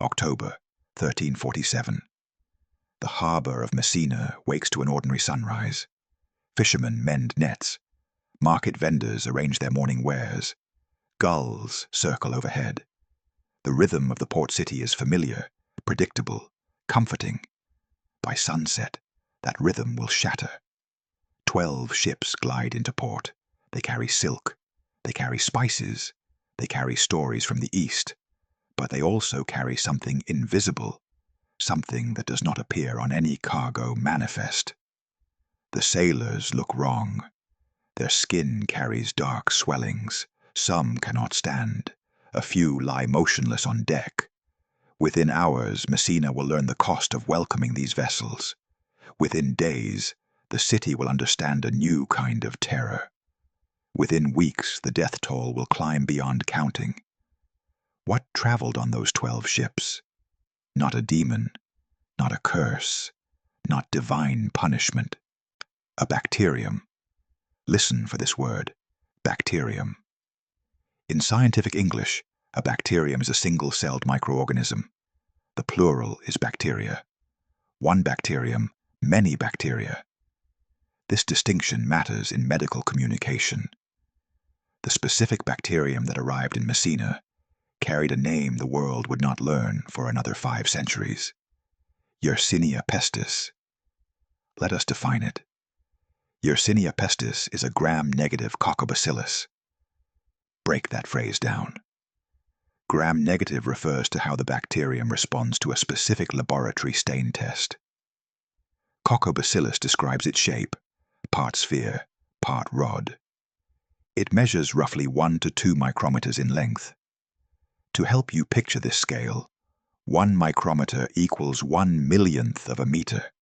October 1347. The harbour of Messina wakes to an ordinary sunrise. Fishermen mend nets. Market vendors arrange their morning wares. Gulls circle overhead. The rhythm of the port city is familiar, predictable, comforting. By sunset, that rhythm will shatter. 12 ships glide into port. They carry silk. They carry spices. They carry stories from the east. But they also carry something invisible, something that does not appear on any cargo manifest. The sailors look wrong. Their skin carries dark swellings. Some cannot stand. A few lie motionless on deck. Within hours, Messina will learn the cost of welcoming these vessels. Within days, the city will understand a new kind of terror. Within weeks, the death toll will climb beyond counting. What traveled on those 12 ships? Not a demon, not a curse, not divine punishment. A bacterium. Listen for this word, bacterium. In scientific English, a bacterium is a single-celled microorganism. The plural is bacteria. One bacterium, many bacteria. This distinction matters in medical communication. The specific bacterium that arrived in Messina carried a name the world would not learn for another 5 centuries. Yersinia pestis. Let us define it. Yersinia pestis is a gram-negative coccobacillus. Break that phrase down. Gram-negative refers to how the bacterium responds to a specific laboratory stain test. Coccobacillus describes its shape, part sphere, part rod. It measures roughly 1 to 2 micrometers in length. To help you picture this scale, 1 micrometer equals 1/1,000,000th of a meter.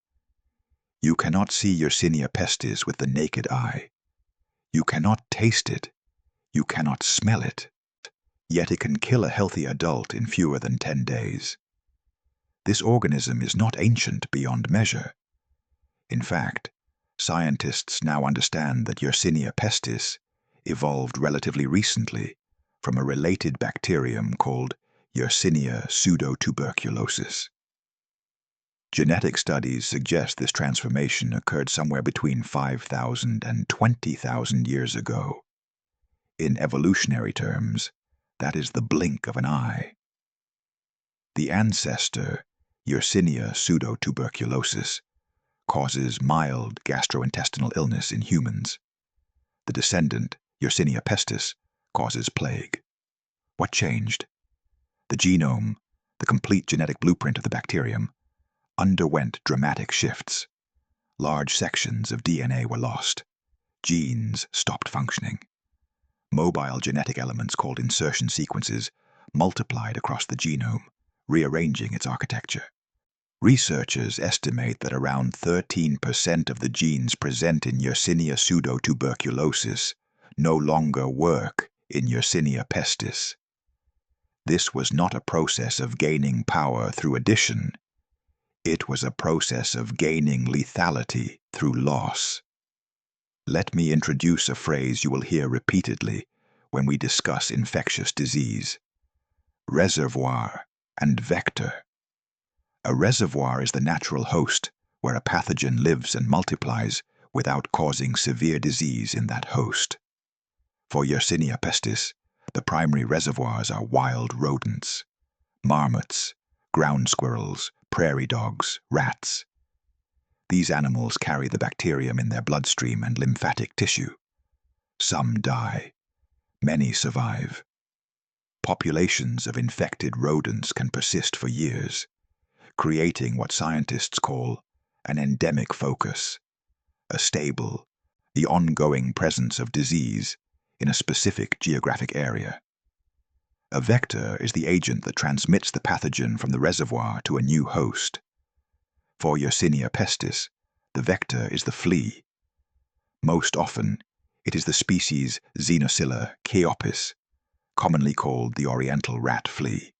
You cannot see Yersinia pestis with the naked eye. You cannot taste it. You cannot smell it. Yet it can kill a healthy adult in fewer than 10 days. This organism is not ancient beyond measure. In fact, scientists now understand that Yersinia pestis evolved relatively recently from a related bacterium called Yersinia pseudotuberculosis. Genetic studies suggest this transformation occurred somewhere between 5,000 and 20,000 years ago. In evolutionary terms, that is the blink of an eye. The ancestor, Yersinia pseudotuberculosis, causes mild gastrointestinal illness in humans. The descendant, Yersinia pestis, causes plague. What changed? The genome, the complete genetic blueprint of the bacterium, underwent dramatic shifts. Large sections of DNA were lost. Genes stopped functioning. Mobile genetic elements called insertion sequences multiplied across the genome, rearranging its architecture. Researchers estimate that around 13% of the genes present in Yersinia pseudotuberculosis no longer work in Yersinia pestis. This was not a process of gaining power through addition. It was a process of gaining lethality through loss. Let me introduce a phrase you will hear repeatedly when we discuss infectious disease: reservoir and vector. A reservoir is the natural host where a pathogen lives and multiplies without causing severe disease in that host. For Yersinia pestis, the primary reservoirs are wild rodents, marmots, ground squirrels, prairie dogs, rats. These animals carry the bacterium in their bloodstream and lymphatic tissue. Some die. Many survive. Populations of infected rodents can persist for years, creating what scientists call an endemic focus, a stable, the ongoing presence of disease in a specific geographic area. A vector is the agent that transmits the pathogen from the reservoir to a new host. For Yersinia pestis, the vector is the flea. Most often, it is the species Xenocilla chaopis, commonly called the oriental rat flea.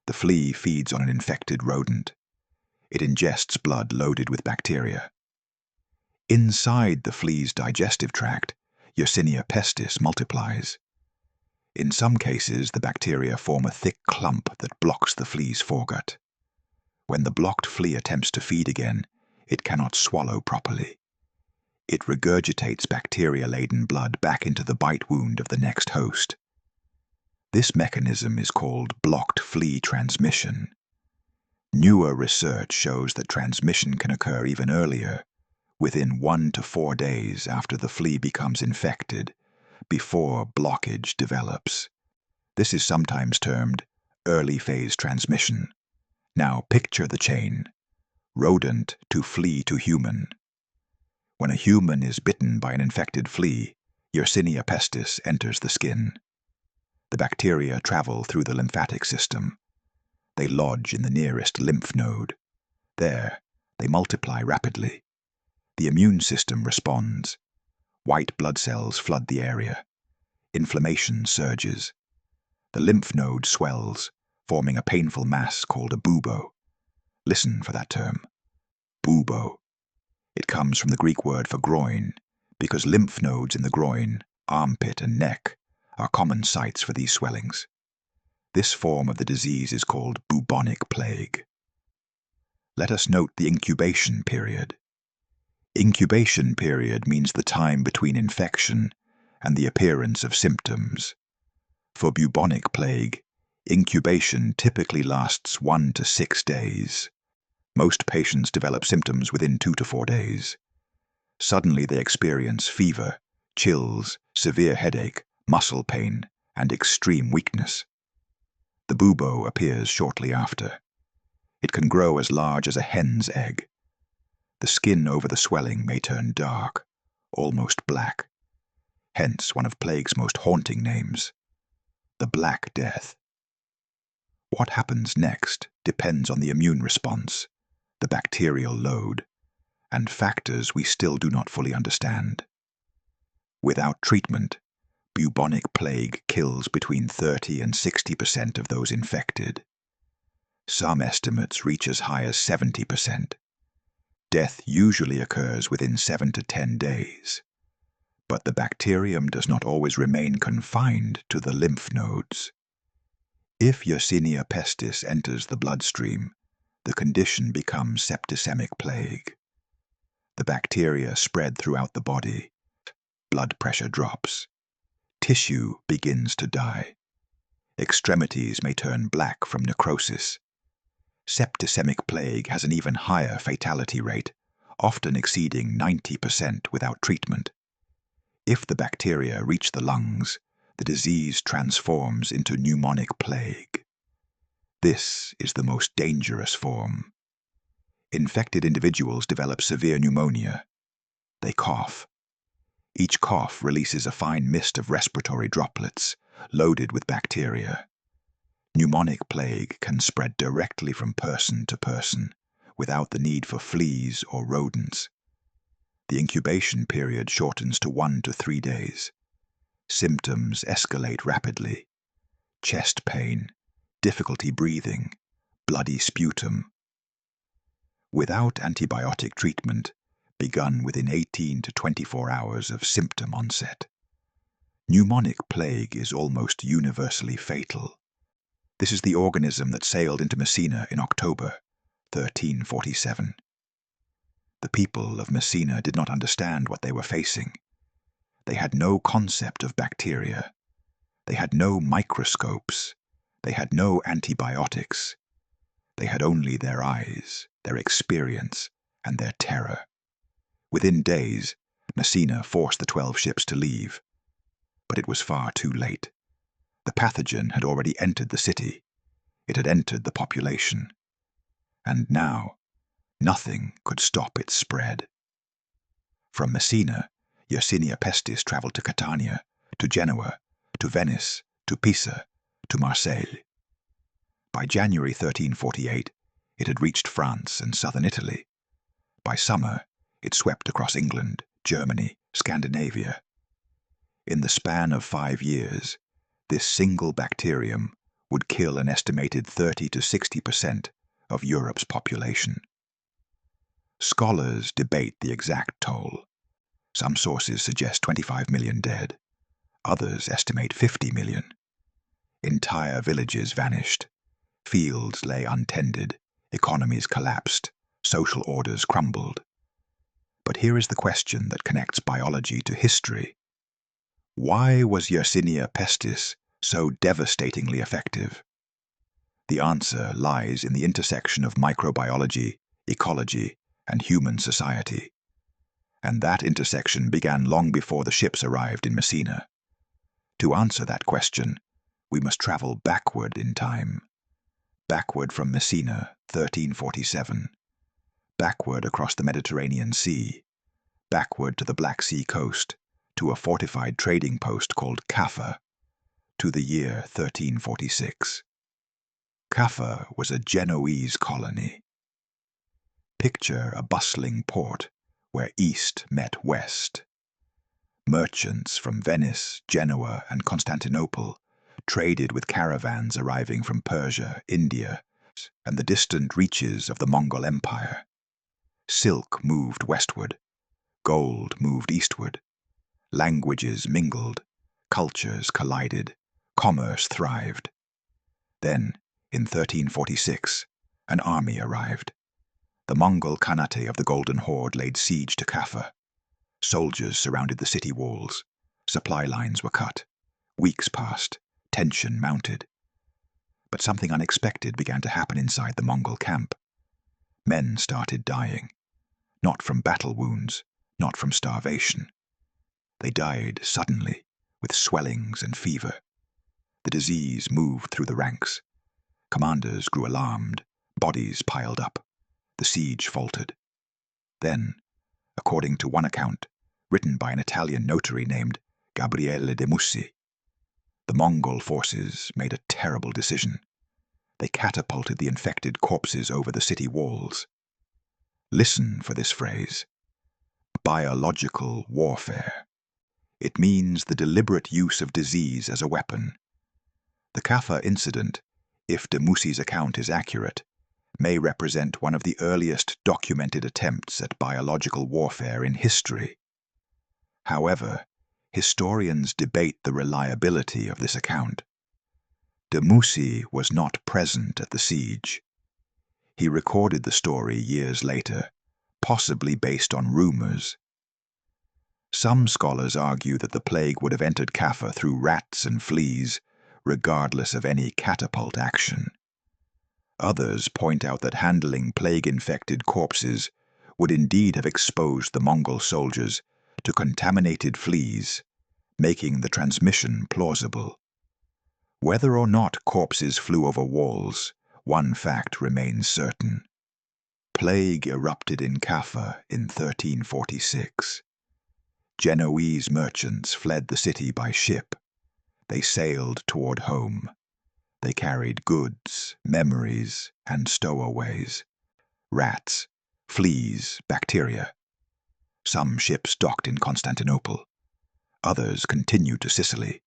The flea feeds on an infected rodent. It ingests blood loaded with bacteria. Inside the flea's digestive tract, Yersinia pestis multiplies. In some cases, the bacteria form a thick clump that blocks the flea's foregut. When the blocked flea attempts to feed again, it cannot swallow properly. It regurgitates bacteria-laden blood back into the bite wound of the next host. This mechanism is called blocked flea transmission. Newer research shows that transmission can occur even earlier, within 1 to 4 days after the flea becomes infected, before blockage develops. This is sometimes termed early phase transmission. Now picture the chain: rodent to flea to human. When a human is bitten by an infected flea, Yersinia pestis enters the skin. The bacteria travel through the lymphatic system. They lodge in the nearest lymph node. There, they multiply rapidly. The immune system responds. White blood cells flood the area. Inflammation surges. The lymph node swells, forming a painful mass called a bubo. Listen for that term. Bubo. It comes from the Greek word for groin, because lymph nodes in the groin, armpit, and neck are common sites for these swellings. This form of the disease is called bubonic plague. Let us note the incubation period. Incubation period means the time between infection and the appearance of symptoms. For bubonic plague, incubation typically lasts 1 to 6 days. Most patients develop symptoms within 2 to 4 days. Suddenly they experience fever, chills, severe headache, muscle pain, and extreme weakness. The bubo appears shortly after. It can grow as large as a hen's egg. The skin over the swelling may turn dark, almost black. Hence one of plague's most haunting names, the Black Death. What happens next depends on the immune response, the bacterial load, and factors we still do not fully understand. Without treatment, bubonic plague kills between 30% and 60% of those infected. Some estimates reach as high as 70%. Death usually occurs within 7 to 10 days. But the bacterium does not always remain confined to the lymph nodes. If Yersinia pestis enters the bloodstream, the condition becomes septicemic plague. The bacteria spread throughout the body. Blood pressure drops. Tissue begins to die. Extremities may turn black from necrosis. Septicemic plague has an even higher fatality rate, often exceeding 90% without treatment. If the bacteria reach the lungs, the disease transforms into pneumonic plague. This is the most dangerous form. Infected individuals develop severe pneumonia. They cough. Each cough releases a fine mist of respiratory droplets, loaded with bacteria. Pneumonic plague can spread directly from person to person, without the need for fleas or rodents. The incubation period shortens to 1 to 3 days. Symptoms escalate rapidly. Chest pain, difficulty breathing, bloody sputum. Without antibiotic treatment, begun within 18 to 24 hours of symptom onset. Pneumonic plague is almost universally fatal. This is the organism that sailed into Messina in October 1347. The people of Messina did not understand what they were facing. They had no concept of bacteria. They had no microscopes. They had no antibiotics. They had only their eyes, their experience, and their terror. Within days, Messina forced the 12 ships to leave. But it was far too late. The pathogen had already entered the city. It had entered the population. And now, nothing could stop its spread. From Messina, Yersinia pestis traveled to Catania, to Genoa, to Venice, to Pisa, to Marseille. By January 1348, it had reached France and southern Italy. By summer, it swept across England, Germany, Scandinavia. In the span of 5 years, this single bacterium would kill an estimated 30 to 60% of Europe's population. Scholars debate the exact toll. Some sources suggest 25 million dead. Others estimate 50 million. Entire villages vanished. Fields lay untended. Economies collapsed. Social orders crumbled. But here is the question that connects biology to history. Why was Yersinia pestis so devastatingly effective? The answer lies in the intersection of microbiology, ecology, and human society. And that intersection began long before the ships arrived in Messina. To answer that question, we must travel backward in time. Backward from Messina, 1347. Backward across the Mediterranean Sea. Backward to the Black Sea coast, to a fortified trading post called Kaffa, to the year 1346. Kaffa was a Genoese colony. Picture a bustling port where east met west. Merchants from Venice, Genoa, and Constantinople traded with caravans arriving from Persia, India, and the distant reaches of the Mongol Empire. Silk moved westward. Gold moved eastward. Languages mingled. Cultures collided. Commerce thrived. Then, in 1346, an army arrived. The Mongol Khanate of the Golden Horde laid siege to Kaffa. Soldiers surrounded the city walls. Supply lines were cut. Weeks passed. Tension mounted. But something unexpected began to happen inside the Mongol camp. Men started dying. Not from battle wounds, not from starvation. They died suddenly, with swellings and fever. The disease moved through the ranks. Commanders grew alarmed. Bodies piled up. The siege faltered. Then, according to one account, written by an Italian notary named Gabriele de Mussi, the Mongol forces made a terrible decision. They catapulted the infected corpses over the city walls. Listen for this phrase: biological warfare. It means the deliberate use of disease as a weapon. The Kaffa incident, if de Mussi's account is accurate, may represent one of the earliest documented attempts at biological warfare in history. However, historians debate the reliability of this account. De Mussi was not present at the siege. He recorded the story years later, possibly based on rumors. Some scholars argue that the plague would have entered Kaffa through rats and fleas, regardless of any catapult action. Others point out that handling plague-infected corpses would indeed have exposed the Mongol soldiers to contaminated fleas, making the transmission plausible. Whether or not corpses flew over walls, one fact remains certain. Plague erupted in Kaffa in 1346. Genoese merchants fled the city by ship. They sailed toward home. They carried goods, memories, and stowaways. Rats, fleas, bacteria. Some ships docked in Constantinople. Others continued to Sicily.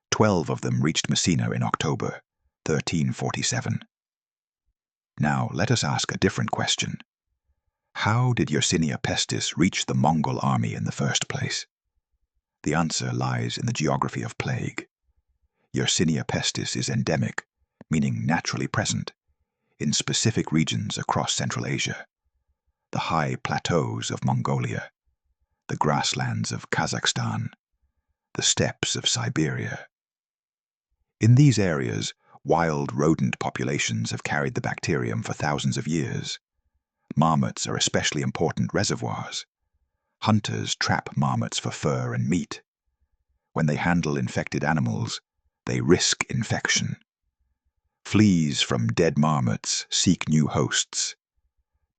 12 of them reached Messina in October 1347. Now let us ask a different question. How did Yersinia pestis reach the Mongol army in the first place? The answer lies in the geography of plague. Yersinia pestis is endemic, meaning naturally present, in specific regions across Central Asia. The high plateaus of Mongolia, the grasslands of Kazakhstan, the steppes of Siberia. In these areas, wild rodent populations have carried the bacterium for thousands of years. Marmots are especially important reservoirs. Hunters trap marmots for fur and meat. When they handle infected animals, they risk infection. Fleas from dead marmots seek new hosts.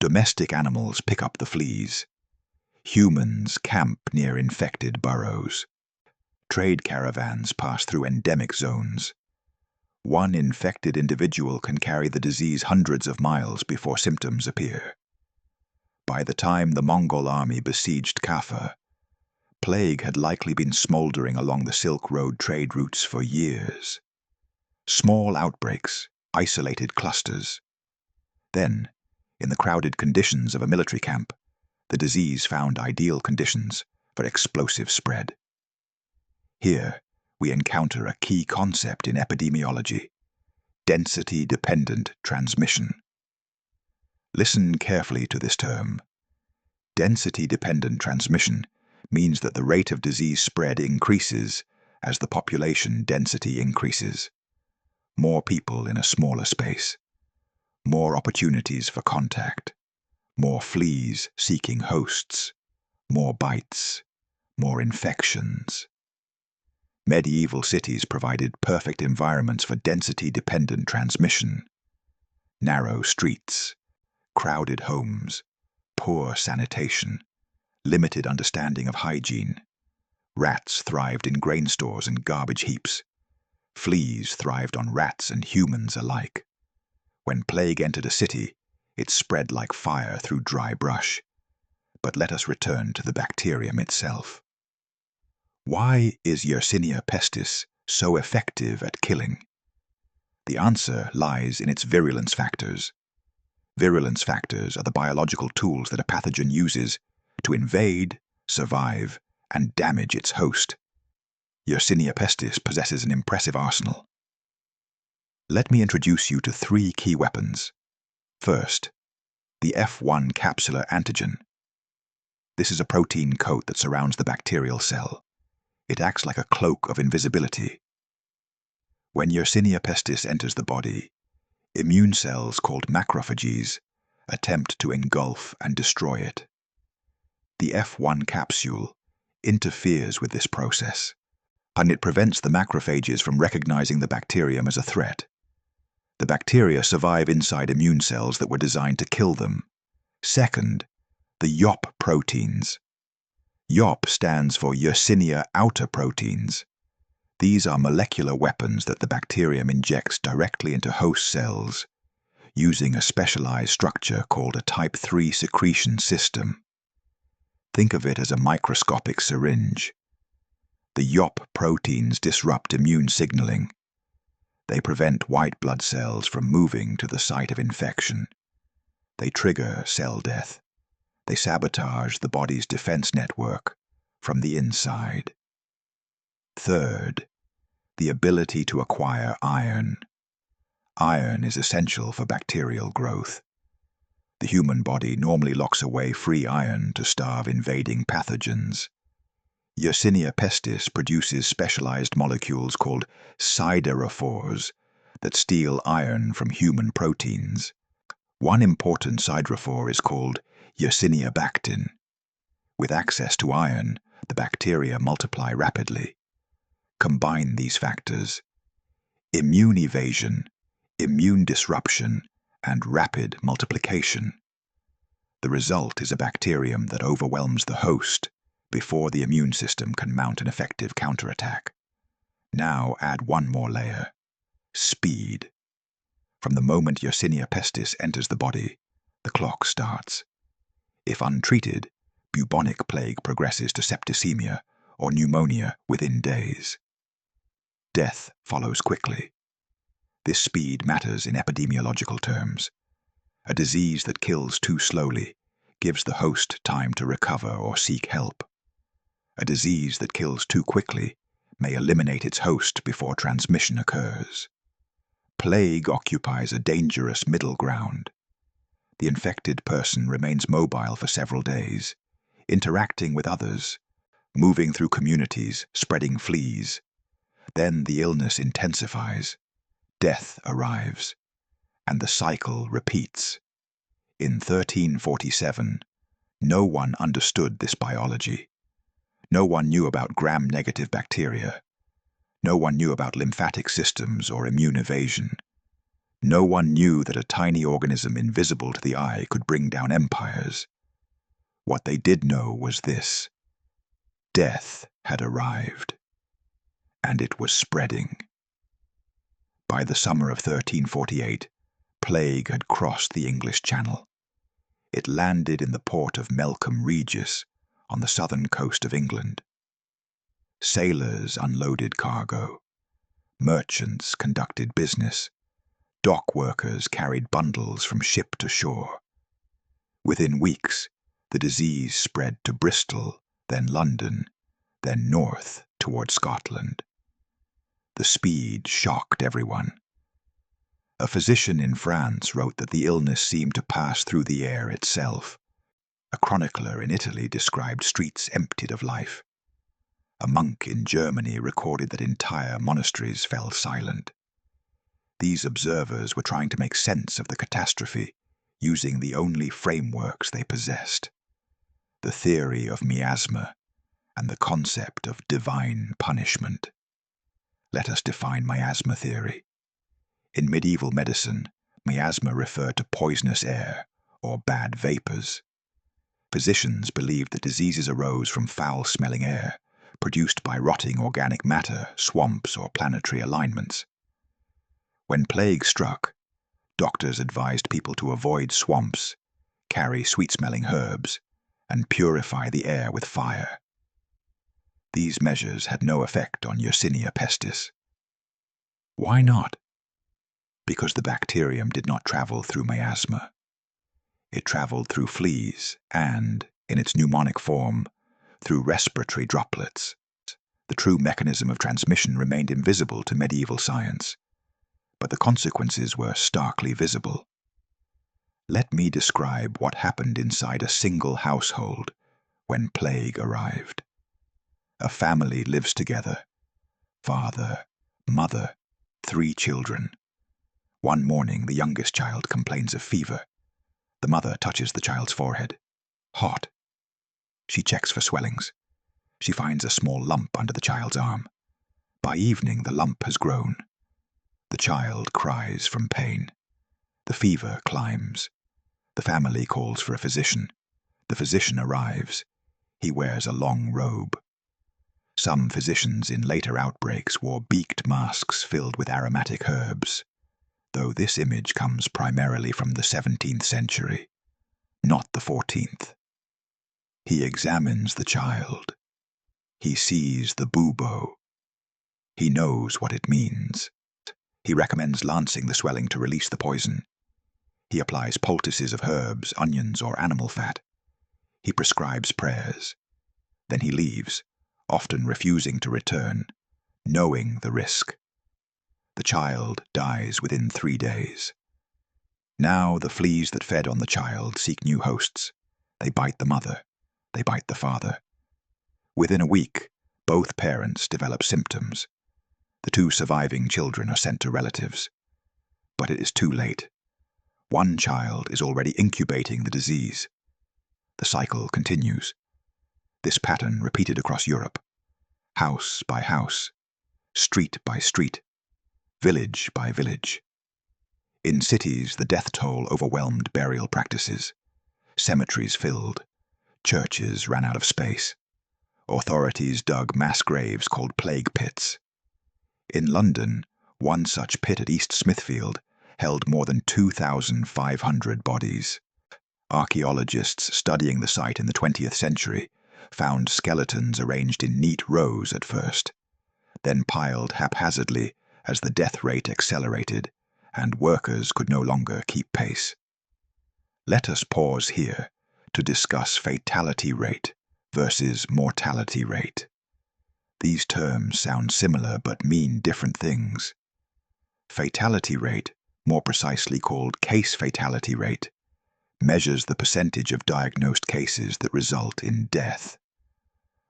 Domestic animals pick up the fleas. Humans camp near infected burrows. Trade caravans pass through endemic zones. One infected individual can carry the disease hundreds of miles before symptoms appear. By the time the Mongol army besieged Kaffa, plague had likely been smoldering along the Silk Road trade routes for years. Small outbreaks, isolated clusters. Then, in the crowded conditions of a military camp, the disease found ideal conditions for explosive spread. Here, we encounter a key concept in epidemiology: density-dependent transmission. Listen carefully to this term. Density-dependent transmission means that the rate of disease spread increases as the population density increases. More people in a smaller space. More opportunities for contact. More fleas seeking hosts. More bites. More infections. Medieval cities provided perfect environments for density-dependent transmission. Narrow streets, crowded homes, poor sanitation, limited understanding of hygiene. Rats thrived in grain stores and garbage heaps. Fleas thrived on rats and humans alike. When plague entered a city, it spread like fire through dry brush. But let us return to the bacterium itself. Why is Yersinia pestis so effective at killing? The answer lies in its virulence factors. Virulence factors are the biological tools that a pathogen uses to invade, survive, and damage its host. Yersinia pestis possesses an impressive arsenal. Let me introduce you to 3 key weapons. First, the F1 capsular antigen. This is a protein coat that surrounds the bacterial cell. It acts like a cloak of invisibility. When Yersinia pestis enters the body, immune cells called macrophages attempt to engulf and destroy it. The F1 capsule interferes with this process, and it prevents the macrophages from recognizing the bacterium as a threat. The bacteria survive inside immune cells that were designed to kill them. Second, the YOP proteins. YOP stands for Yersinia outer proteins. These are molecular weapons that the bacterium injects directly into host cells, using a specialized structure called a type 3 secretion system. Think of it as a microscopic syringe. The YOP proteins disrupt immune signaling. They prevent white blood cells from moving to the site of infection. They trigger cell death. They sabotage the body's defense network from the inside. Third, the ability to acquire iron. Iron is essential for bacterial growth. The human body normally locks away free iron to starve invading pathogens. Yersinia pestis produces specialized molecules called siderophores that steal iron from human proteins. One important siderophore is called Yersinia bactin. With access to iron, the bacteria multiply rapidly. Combine these factors: immune evasion, immune disruption, and rapid multiplication. The result is a bacterium that overwhelms the host before the immune system can mount an effective counterattack. Now add one more layer: speed. From the moment Yersinia pestis enters the body, the clock starts. If untreated, bubonic plague progresses to septicemia or pneumonia within days. Death follows quickly. This speed matters in epidemiological terms. A disease that kills too slowly gives the host time to recover or seek help. A disease that kills too quickly may eliminate its host before transmission occurs. Plague occupies a dangerous middle ground. The infected person remains mobile for several days, interacting with others, moving through communities, spreading fleas. Then the illness intensifies, death arrives, and the cycle repeats. In 1347, no one understood this biology. No one knew about gram-negative bacteria. No one knew about lymphatic systems or immune evasion. No one knew that a tiny organism invisible to the eye could bring down empires. What they did know was this: death had arrived, and it was spreading. By the summer of 1348, plague had crossed the English Channel. It landed in the port of Melcombe Regis on the southern coast of England. Sailors unloaded cargo. Merchants conducted business. Dock workers carried bundles from ship to shore. Within weeks, the disease spread to Bristol, then London, then north toward Scotland. The speed shocked everyone. A physician in France wrote that the illness seemed to pass through the air itself. A chronicler in Italy described streets emptied of life. A monk in Germany recorded that entire monasteries fell silent. These observers were trying to make sense of the catastrophe using the only frameworks they possessed: the theory of miasma and the concept of divine punishment. Let us define miasma theory. In medieval medicine, miasma referred to poisonous air or bad vapors. Physicians believed that diseases arose from foul-smelling air, produced by rotting organic matter, swamps, or planetary alignments. When plague struck, doctors advised people to avoid swamps, carry sweet-smelling herbs, and purify the air with fire. These measures had no effect on Yersinia pestis. Why not? Because the bacterium did not travel through miasma. It traveled through fleas and, in its pneumonic form, through respiratory droplets. The true mechanism of transmission remained invisible to medieval science, but the consequences were starkly visible. Let me describe what happened inside a single household when plague arrived. A family lives together: father, mother, 3 children. One morning, the youngest child complains of fever. The mother touches the child's forehead. Hot. She checks for swellings. She finds a small lump under the child's arm. By evening, the lump has grown. The child cries from pain. The fever climbs. The family calls for a physician. The physician arrives. He wears a long robe. Some physicians in later outbreaks wore beaked masks filled with aromatic herbs, though this image comes primarily from the 17th century, not the 14th. He examines the child. He sees the bubo. He knows what it means. He recommends lancing the swelling to release the poison. He applies poultices of herbs, onions, or animal fat. He prescribes prayers. Then he leaves, often refusing to return, knowing the risk. The child dies within 3 days. Now the fleas that fed on the child seek new hosts. They bite the mother. They bite the father. Within a week, both parents develop symptoms. The 2 surviving children are sent to relatives. But it is too late. One child is already incubating the disease. The cycle continues. This pattern repeated across Europe. House by house, street by street, village by village. In cities, the death toll overwhelmed burial practices. Cemeteries filled. Churches ran out of space. Authorities dug mass graves called plague pits. In London, one such pit at East Smithfield held more than 2,500 bodies. Archaeologists studying the site in the 20th century found skeletons arranged in neat rows at first, then piled haphazardly as the death rate accelerated and workers could no longer keep pace. Let us pause here to discuss fatality rate versus mortality rate. These terms sound similar but mean different things. Fatality rate, more precisely called case fatality rate, measures the percentage of diagnosed cases that result in death.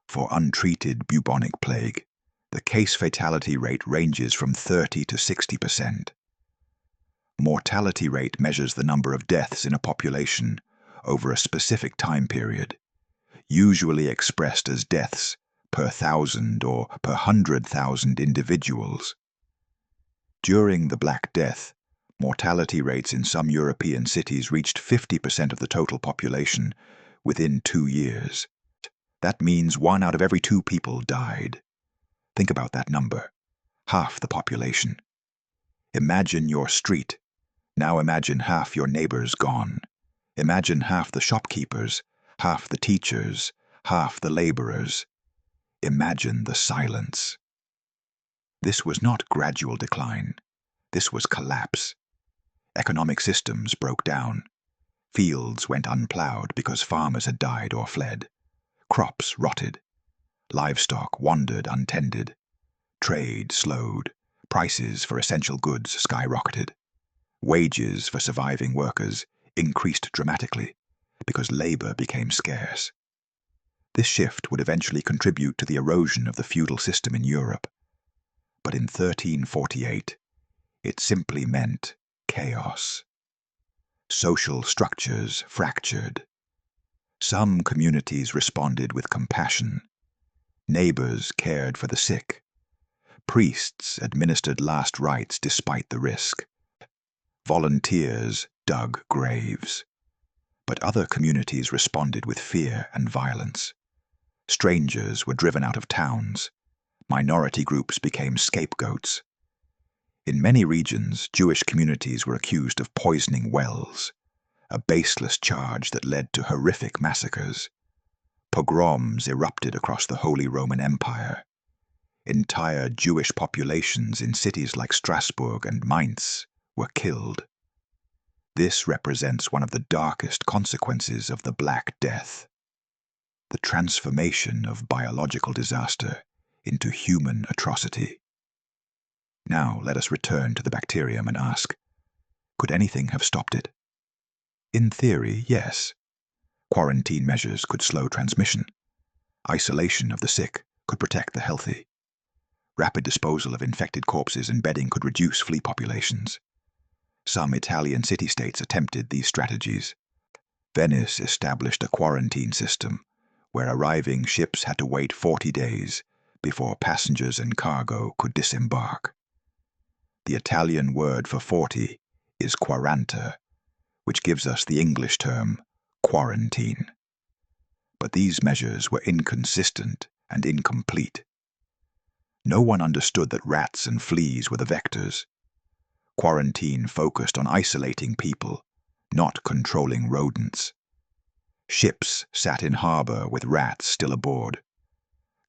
For untreated bubonic plague, the case fatality rate ranges from 30 to 60%. Mortality rate measures the number of deaths in a population over a specific time period, usually expressed as deaths per 1,000 or per 100,000 individuals. During the Black Death, mortality rates in some European cities reached 50% of the total population within 2 years. That means 1 out of every 2 people died. Think about that number. Half the population. Imagine your street. Now imagine half your neighbors gone. Imagine half the shopkeepers, half the teachers, half the laborers. Imagine the silence. This was not gradual decline. This was collapse. Economic systems broke down. Fields went unplowed because farmers had died or fled. Crops rotted. Livestock wandered untended. Trade slowed, prices for essential goods skyrocketed. Wages for surviving workers increased dramatically because labor became scarce. This shift would eventually contribute to the erosion of the feudal system in Europe. But in 1348, it simply meant chaos. Social structures fractured. Some communities responded with compassion. Neighbors cared for the sick. Priests administered last rites despite the risk. Volunteers dug graves. But other communities responded with fear and violence. Strangers were driven out of towns. Minority groups became scapegoats. In many regions, Jewish communities were accused of poisoning wells, a baseless charge that led to horrific massacres. Pogroms erupted across the Holy Roman Empire. Entire Jewish populations in cities like Strasbourg and Mainz were killed. This represents one of the darkest consequences of the Black Death, the transformation of biological disaster into human atrocity. Now let us return to the bacterium and ask, could anything have stopped it? In theory, yes. Quarantine measures could slow transmission. Isolation of the sick could protect the healthy. Rapid disposal of infected corpses and bedding could reduce flea populations. Some Italian city-states attempted these strategies. Venice established a quarantine system where arriving ships had to wait 40 days before passengers and cargo could disembark. The Italian word for 40 is quaranta, which gives us the English term quarantine. But these measures were inconsistent and incomplete. No one understood that rats and fleas were the vectors. Quarantine focused on isolating people, not controlling rodents. Ships sat in harbor with rats still aboard.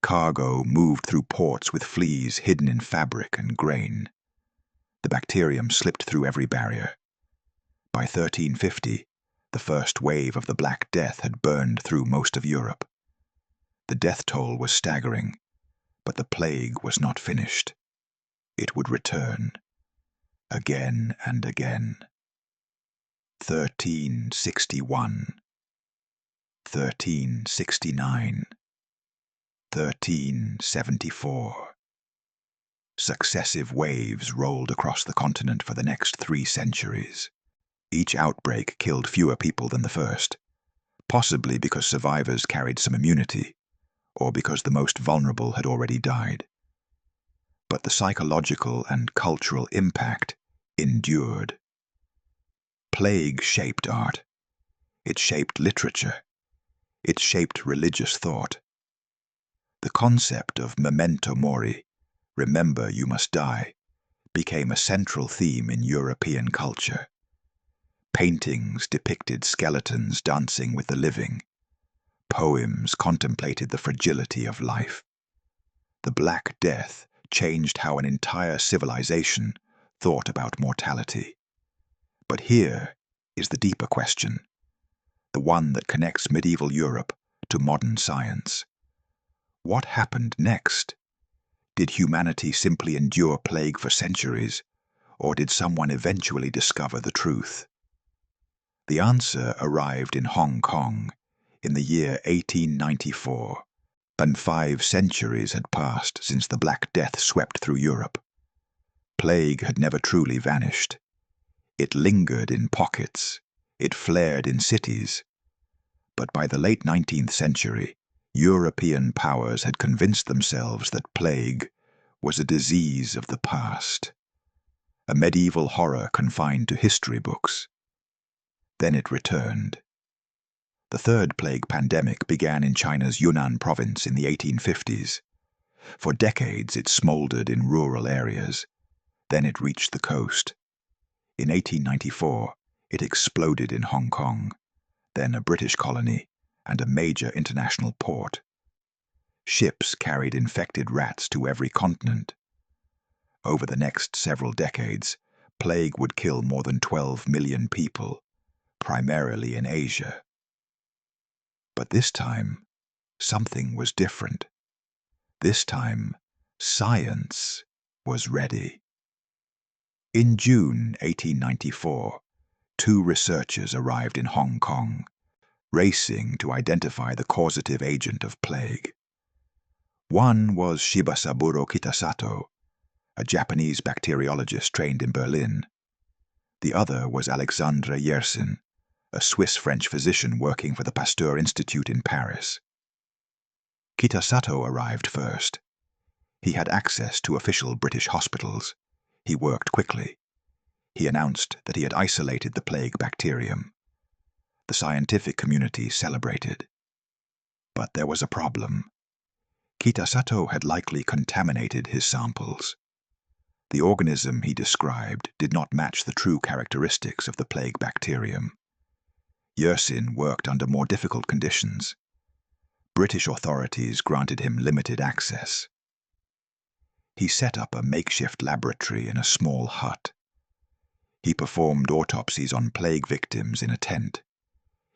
Cargo moved through ports with fleas hidden in fabric and grain. The bacterium slipped through every barrier. By 1350, the first wave of the Black Death had burned through most of Europe. The death toll was staggering, but the plague was not finished. It would return, again and again. 1361, 1369, 1374. Successive waves rolled across the continent for the next 3 centuries. Each outbreak killed fewer people than the first, possibly because survivors carried some immunity, or because the most vulnerable had already died. But the psychological and cultural impact endured. Plague shaped art. It shaped literature. It shaped religious thought. The concept of memento mori, remember you must die, became a central theme in European culture. Paintings depicted skeletons dancing with the living. Poems contemplated the fragility of life. The Black Death changed how an entire civilization thought about mortality. But here is the deeper question, the one that connects medieval Europe to modern science. What happened next? Did humanity simply endure plague for centuries, or did someone eventually discover the truth? The answer arrived in Hong Kong in the year 1894, and 5 centuries had passed since the Black Death swept through Europe. Plague had never truly vanished. It lingered in pockets, it flared in cities. But by the late 19th century, European powers had convinced themselves that plague was a disease of the past, a medieval horror confined to history books. Then it returned. The third plague pandemic began in China's Yunnan province in the 1850s. For decades it smoldered in rural areas. Then it reached the coast. In 1894, it exploded in Hong Kong, then a British colony and a major international port. Ships carried infected rats to every continent. Over the next several decades, plague would kill more than 12 million people, primarily in Asia. But this time, something was different. This time, Science was ready. In June 1894, two researchers arrived in Hong Kong, racing to identify the causative agent of plague. One was Shibasaburo Kitasato, a Japanese bacteriologist trained in Berlin. The other was Alexandre Yersin, a Swiss-French physician working for the Pasteur Institute in Paris. Kitasato arrived first. He had access to official British hospitals. He worked quickly. He announced that he had isolated the plague bacterium. The scientific community celebrated. But there was a problem. Kitasato had likely contaminated his samples. The organism he described did not match the true characteristics of the plague bacterium. Yersin worked under more difficult conditions. British authorities granted him limited access. He set up a makeshift laboratory in a small hut. He performed autopsies on plague victims in a tent.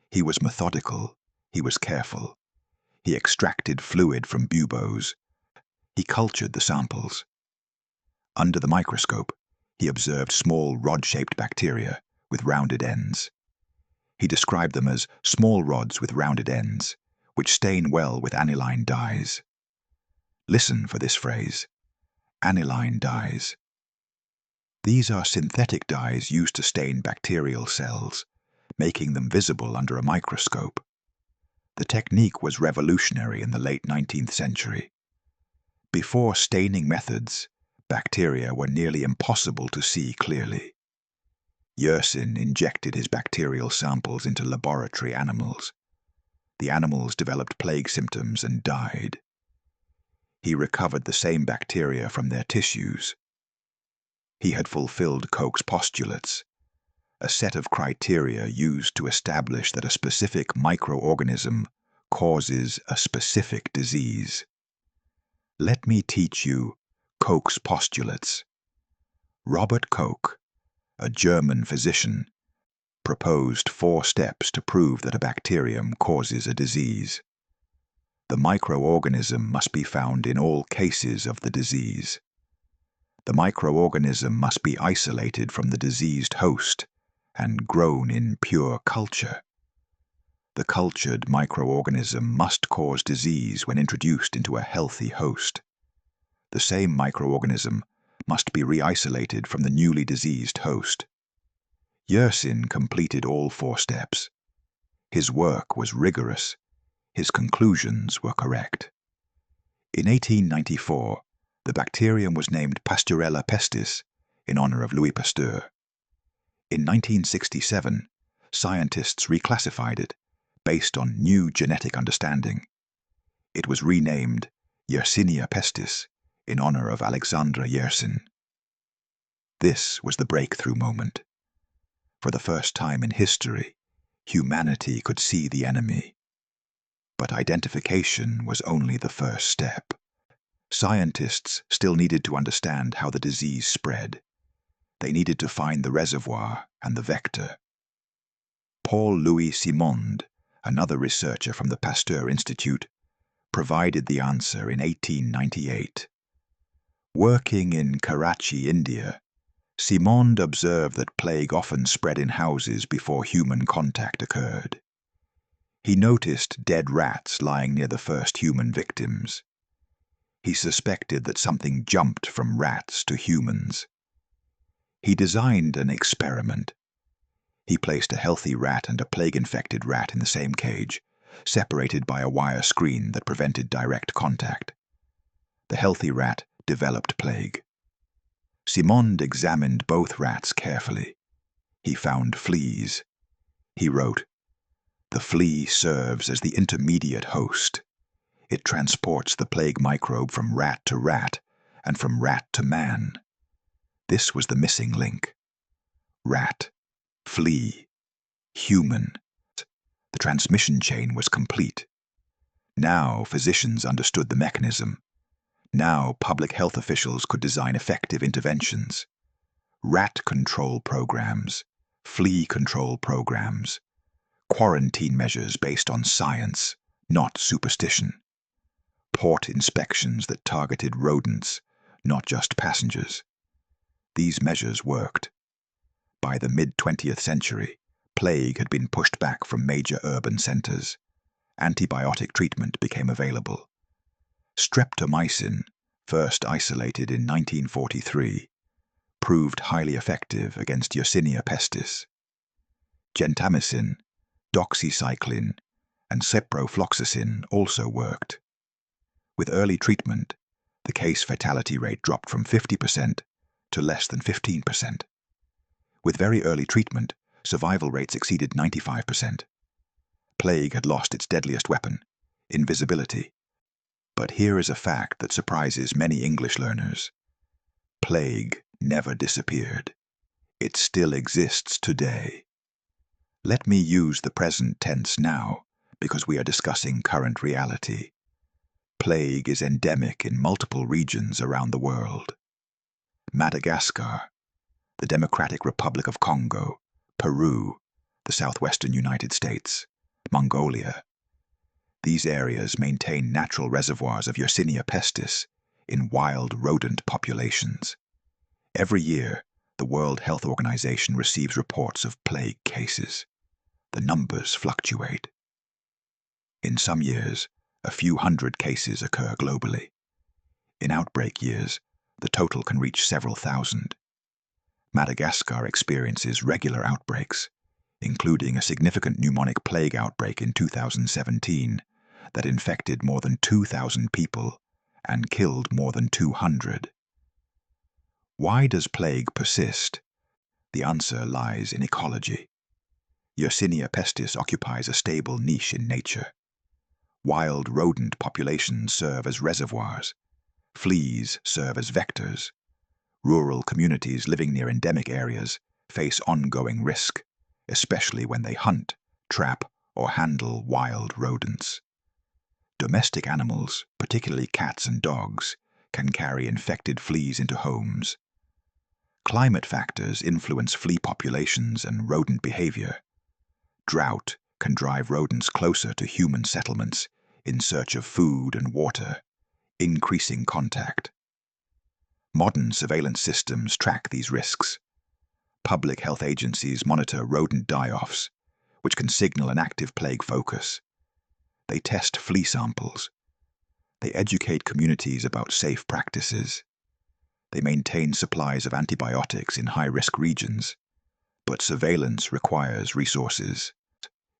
He was methodical. He was careful. He extracted fluid from buboes. He cultured the samples. Under the microscope, he observed small rod-shaped bacteria with rounded ends. He described them as small rods with rounded ends, which stain well with aniline dyes. Listen for this phrase: aniline dyes. These are synthetic dyes used to stain bacterial cells, making them visible under a microscope. The technique was revolutionary in the late 19th century. Before staining methods, bacteria were nearly impossible to see clearly. Yersin injected his bacterial samples into laboratory animals. The animals developed plague symptoms and died. He recovered the same bacteria from their tissues. He had fulfilled Koch's postulates, a set of criteria used to establish that a specific microorganism causes a specific disease. Let me teach you Koch's postulates. Robert Koch, a German physician, proposed 4 steps to prove that a bacterium causes a disease. The microorganism must be found in all cases of the disease. The microorganism must be isolated from the diseased host and grown in pure culture. The cultured microorganism must cause disease when introduced into a healthy host. The same microorganism must be re-isolated from the newly diseased host. Yersin completed all 4 steps. His work was rigorous. His conclusions were correct. In 1894, the bacterium was named Pasteurella pestis in honor of Louis Pasteur. In 1967, scientists reclassified it based on new genetic understanding. It was renamed Yersinia pestis in honor of Alexandre Yersin. This was the breakthrough moment. For the first time in history, humanity could see the enemy. But identification was only the first step. Scientists still needed to understand how the disease spread. They needed to find the reservoir and the vector. Paul-Louis Simond, another researcher from the Pasteur Institute, provided the answer in 1898. Working in Karachi, India, Simond observed that plague often spread in houses before human contact occurred. He noticed dead rats lying near the first human victims. He suspected that something jumped from rats to humans. He designed an experiment. He placed a healthy rat and a plague-infected rat in the same cage, separated by a wire screen that prevented direct contact. The healthy rat developed plague. Simond examined both rats carefully. He found fleas. He wrote, "The flea serves as the intermediate host. It transports the plague microbe from rat to rat and from rat to man." This was the missing link. Rat, flea, human. The transmission chain was complete. Now physicians understood the mechanism. Now public health officials could design effective interventions. Rat control programs, flea control programs, quarantine measures based on science, not superstition. port inspections that targeted rodents, not just passengers. These measures worked. By the mid-20th century, plague had been pushed back from major urban centers. Antibiotic treatment became available. Streptomycin, first isolated in 1943, proved highly effective against Yersinia pestis. Gentamicin, doxycycline, and ciprofloxacin also worked. With early treatment, the case fatality rate dropped from 50% to less than 15%. With very early treatment, survival rates exceeded 95%. Plague had lost its deadliest weapon, invisibility. But here is a fact that surprises many English learners. Plague never disappeared. It still exists today. Let me use the present tense now, because we are discussing current reality. Plague is endemic in multiple regions around the world. Madagascar, the Democratic Republic of Congo, Peru, the southwestern United States, Mongolia. These areas maintain natural reservoirs of Yersinia pestis in wild rodent populations. Every year, the World Health Organization receives reports of plague cases. The numbers fluctuate. In some years, a few hundred cases occur globally. In outbreak years, the total can reach several thousand. Madagascar experiences regular outbreaks, including a significant pneumonic plague outbreak in 2017 that infected more than 2,000 people and killed more than 200. Why does plague persist? The answer lies in ecology. Yersinia pestis occupies a stable niche in nature. Wild rodent populations serve as reservoirs. Fleas serve as vectors. Rural communities living near endemic areas face ongoing risk, especially when they hunt, trap, or handle wild rodents. Domestic animals, particularly cats and dogs, can carry infected fleas into homes. Climate factors influence flea populations and rodent behavior. Drought can drive rodents closer to human settlements in search of food and water, increasing contact. Modern surveillance systems track these risks. Public health agencies monitor rodent die-offs, which can signal an active plague focus. They test flea samples. They educate communities about safe practices. They maintain supplies of antibiotics in high-risk regions. But surveillance requires resources.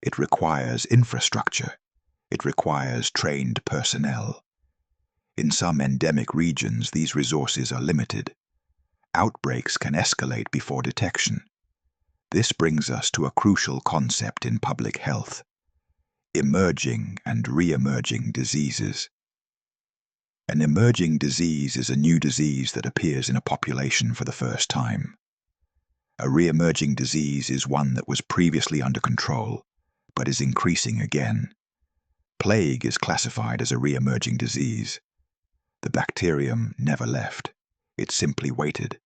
It requires infrastructure. It requires trained personnel. In some endemic regions, these resources are limited. Outbreaks can escalate before detection. This brings us to a crucial concept in public health: emerging and re-emerging diseases. An emerging disease is a new disease that appears in a population for the first time. A re-emerging disease is one that was previously under control, but is increasing again. Plague is classified as a re-emerging disease. The bacterium never left. It simply waited,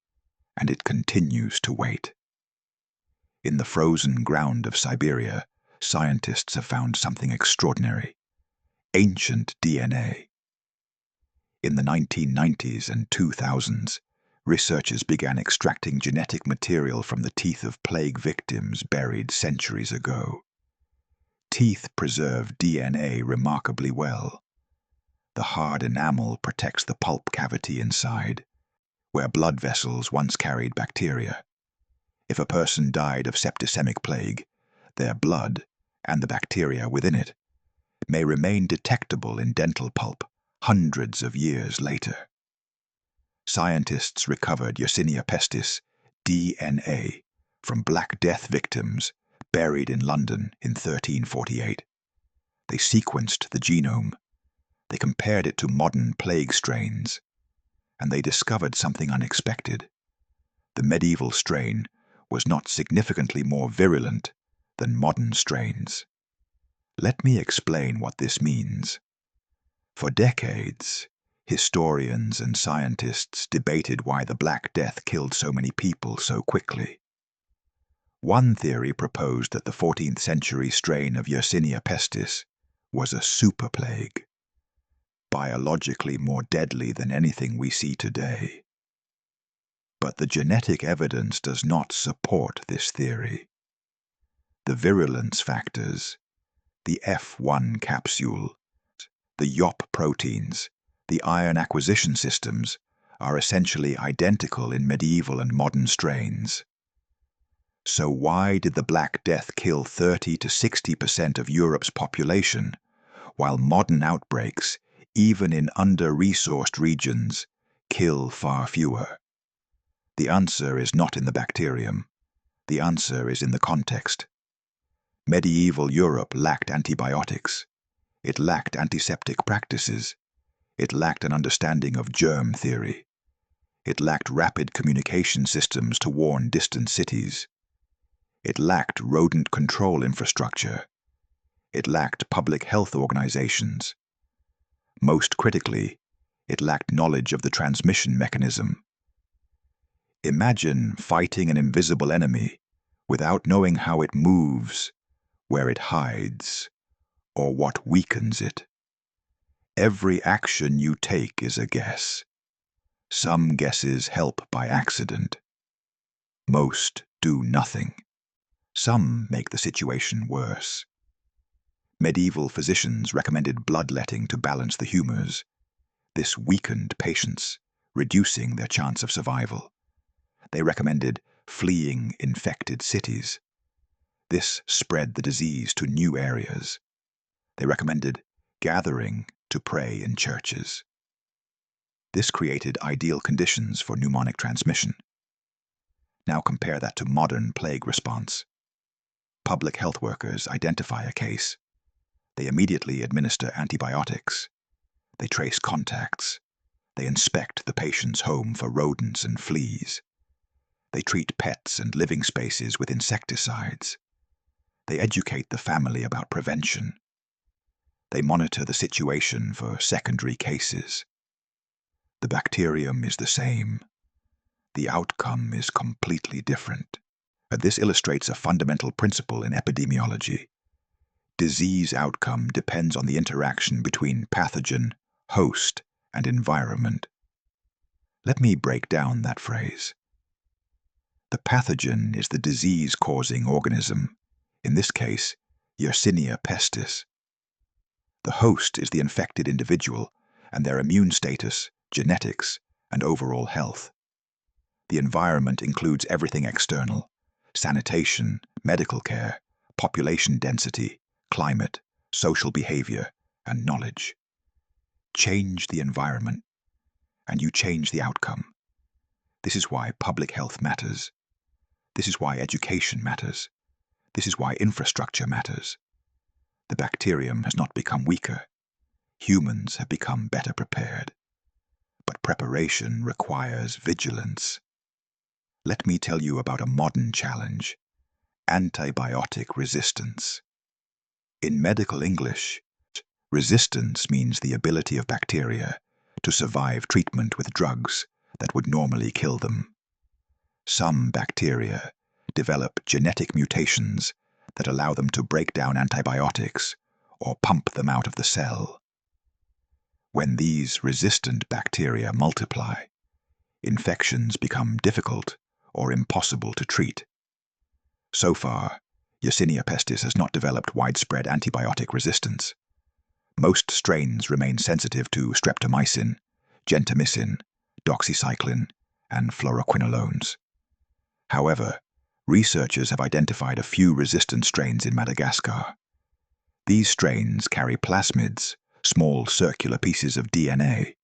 and it continues to wait. In the frozen ground of Siberia, scientists have found something extraordinary: ancient DNA. In the 1990s and 2000s, researchers began extracting genetic material from the teeth of plague victims buried centuries ago. Teeth preserve DNA remarkably well. The hard enamel protects the pulp cavity inside, where blood vessels once carried bacteria. If a person died of septicemic plague, their blood, and the bacteria within it, may remain detectable in dental pulp hundreds of years later. Scientists recovered Yersinia pestis DNA from Black Death victims buried in London in 1348. They sequenced the genome. They compared it to modern plague strains, and they discovered something unexpected. The medieval strain was not significantly more virulent than modern strains. Let me explain what this means. For decades, historians and scientists debated why the Black Death killed so many people so quickly. One theory proposed that the 14th century strain of Yersinia pestis was a super plague. biologically more deadly than anything we see today. But the genetic evidence does not support this theory. The virulence factors, the F1 capsule, the YOP proteins, the iron acquisition systems are essentially identical in medieval and modern strains. So why did the Black Death kill 30 to 60% of Europe's population, while modern outbreaks, even in under-resourced regions, kill far fewer? The answer is not in the bacterium. The answer is in the context. Medieval Europe lacked antibiotics. It lacked antiseptic practices. It lacked an understanding of germ theory. It lacked rapid communication systems to warn distant cities. It lacked rodent control infrastructure. It lacked public health organizations. Most critically, it lacked knowledge of the transmission mechanism. Imagine fighting an invisible enemy without knowing how it moves, where it hides, or what weakens it. Every action you take is a guess. Some guesses help by accident. Most do nothing. Some make the situation worse. Medieval physicians recommended bloodletting to balance the humors. This weakened patients, reducing their chance of survival. They recommended fleeing infected cities. This spread the disease to new areas. They recommended gathering to pray in churches. This created ideal conditions for pneumonic transmission. Now compare that to modern plague response. Public health workers identify a case. They immediately administer antibiotics. They trace contacts. They inspect the patient's home for rodents and fleas. They treat pets and living spaces with insecticides. They educate the family about prevention. They monitor the situation for secondary cases. The bacterium is the same. The outcome is completely different. This illustrates a fundamental principle in epidemiology. Disease outcome depends on the interaction between pathogen, host, and environment. Let me break down that phrase. The pathogen is the disease-causing organism, in this case, Yersinia pestis. The host is the infected individual and their immune status, genetics, and overall health. The environment includes everything external: sanitation, medical care, population density, climate, social behavior, and knowledge. Change the environment, and you change the outcome. This is why public health matters. This is why education matters. This is why infrastructure matters. The bacterium has not become weaker. Humans have become better prepared. But preparation requires vigilance. Let me tell you about a modern challenge: antibiotic resistance. In medical English, resistance means the ability of bacteria to survive treatment with drugs that would normally kill them. Some bacteria develop genetic mutations that allow them to break down antibiotics or pump them out of the cell. When these resistant bacteria multiply, infections become difficult or impossible to treat. So far, Yersinia pestis has not developed widespread antibiotic resistance. Most strains remain sensitive to streptomycin, gentamicin, doxycycline, and fluoroquinolones. However, researchers have identified a few resistant strains in Madagascar. These strains carry plasmids, small circular pieces of DNA,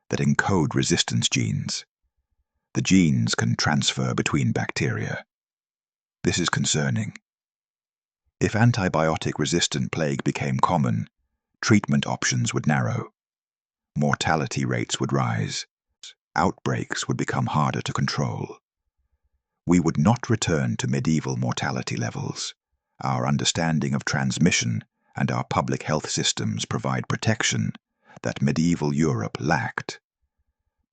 that encode resistance genes. The genes can transfer between bacteria. This is concerning. If antibiotic-resistant plague became common, treatment options would narrow. Mortality rates would rise. Outbreaks would become harder to control. We would not return to medieval mortality levels. Our understanding of transmission and our public health systems provide protection that medieval Europe lacked.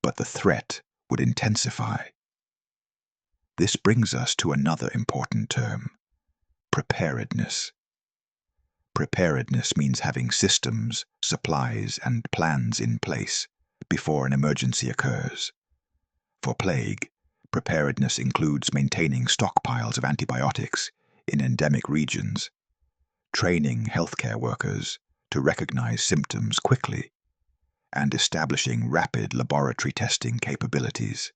But the threat would intensify. This brings us to another important term: preparedness. preparedness means having systems, supplies, and plans in place before an emergency occurs. For plague, preparedness includes maintaining stockpiles of antibiotics in endemic regions, training healthcare workers to recognize symptoms quickly, and establishing rapid laboratory testing capabilities.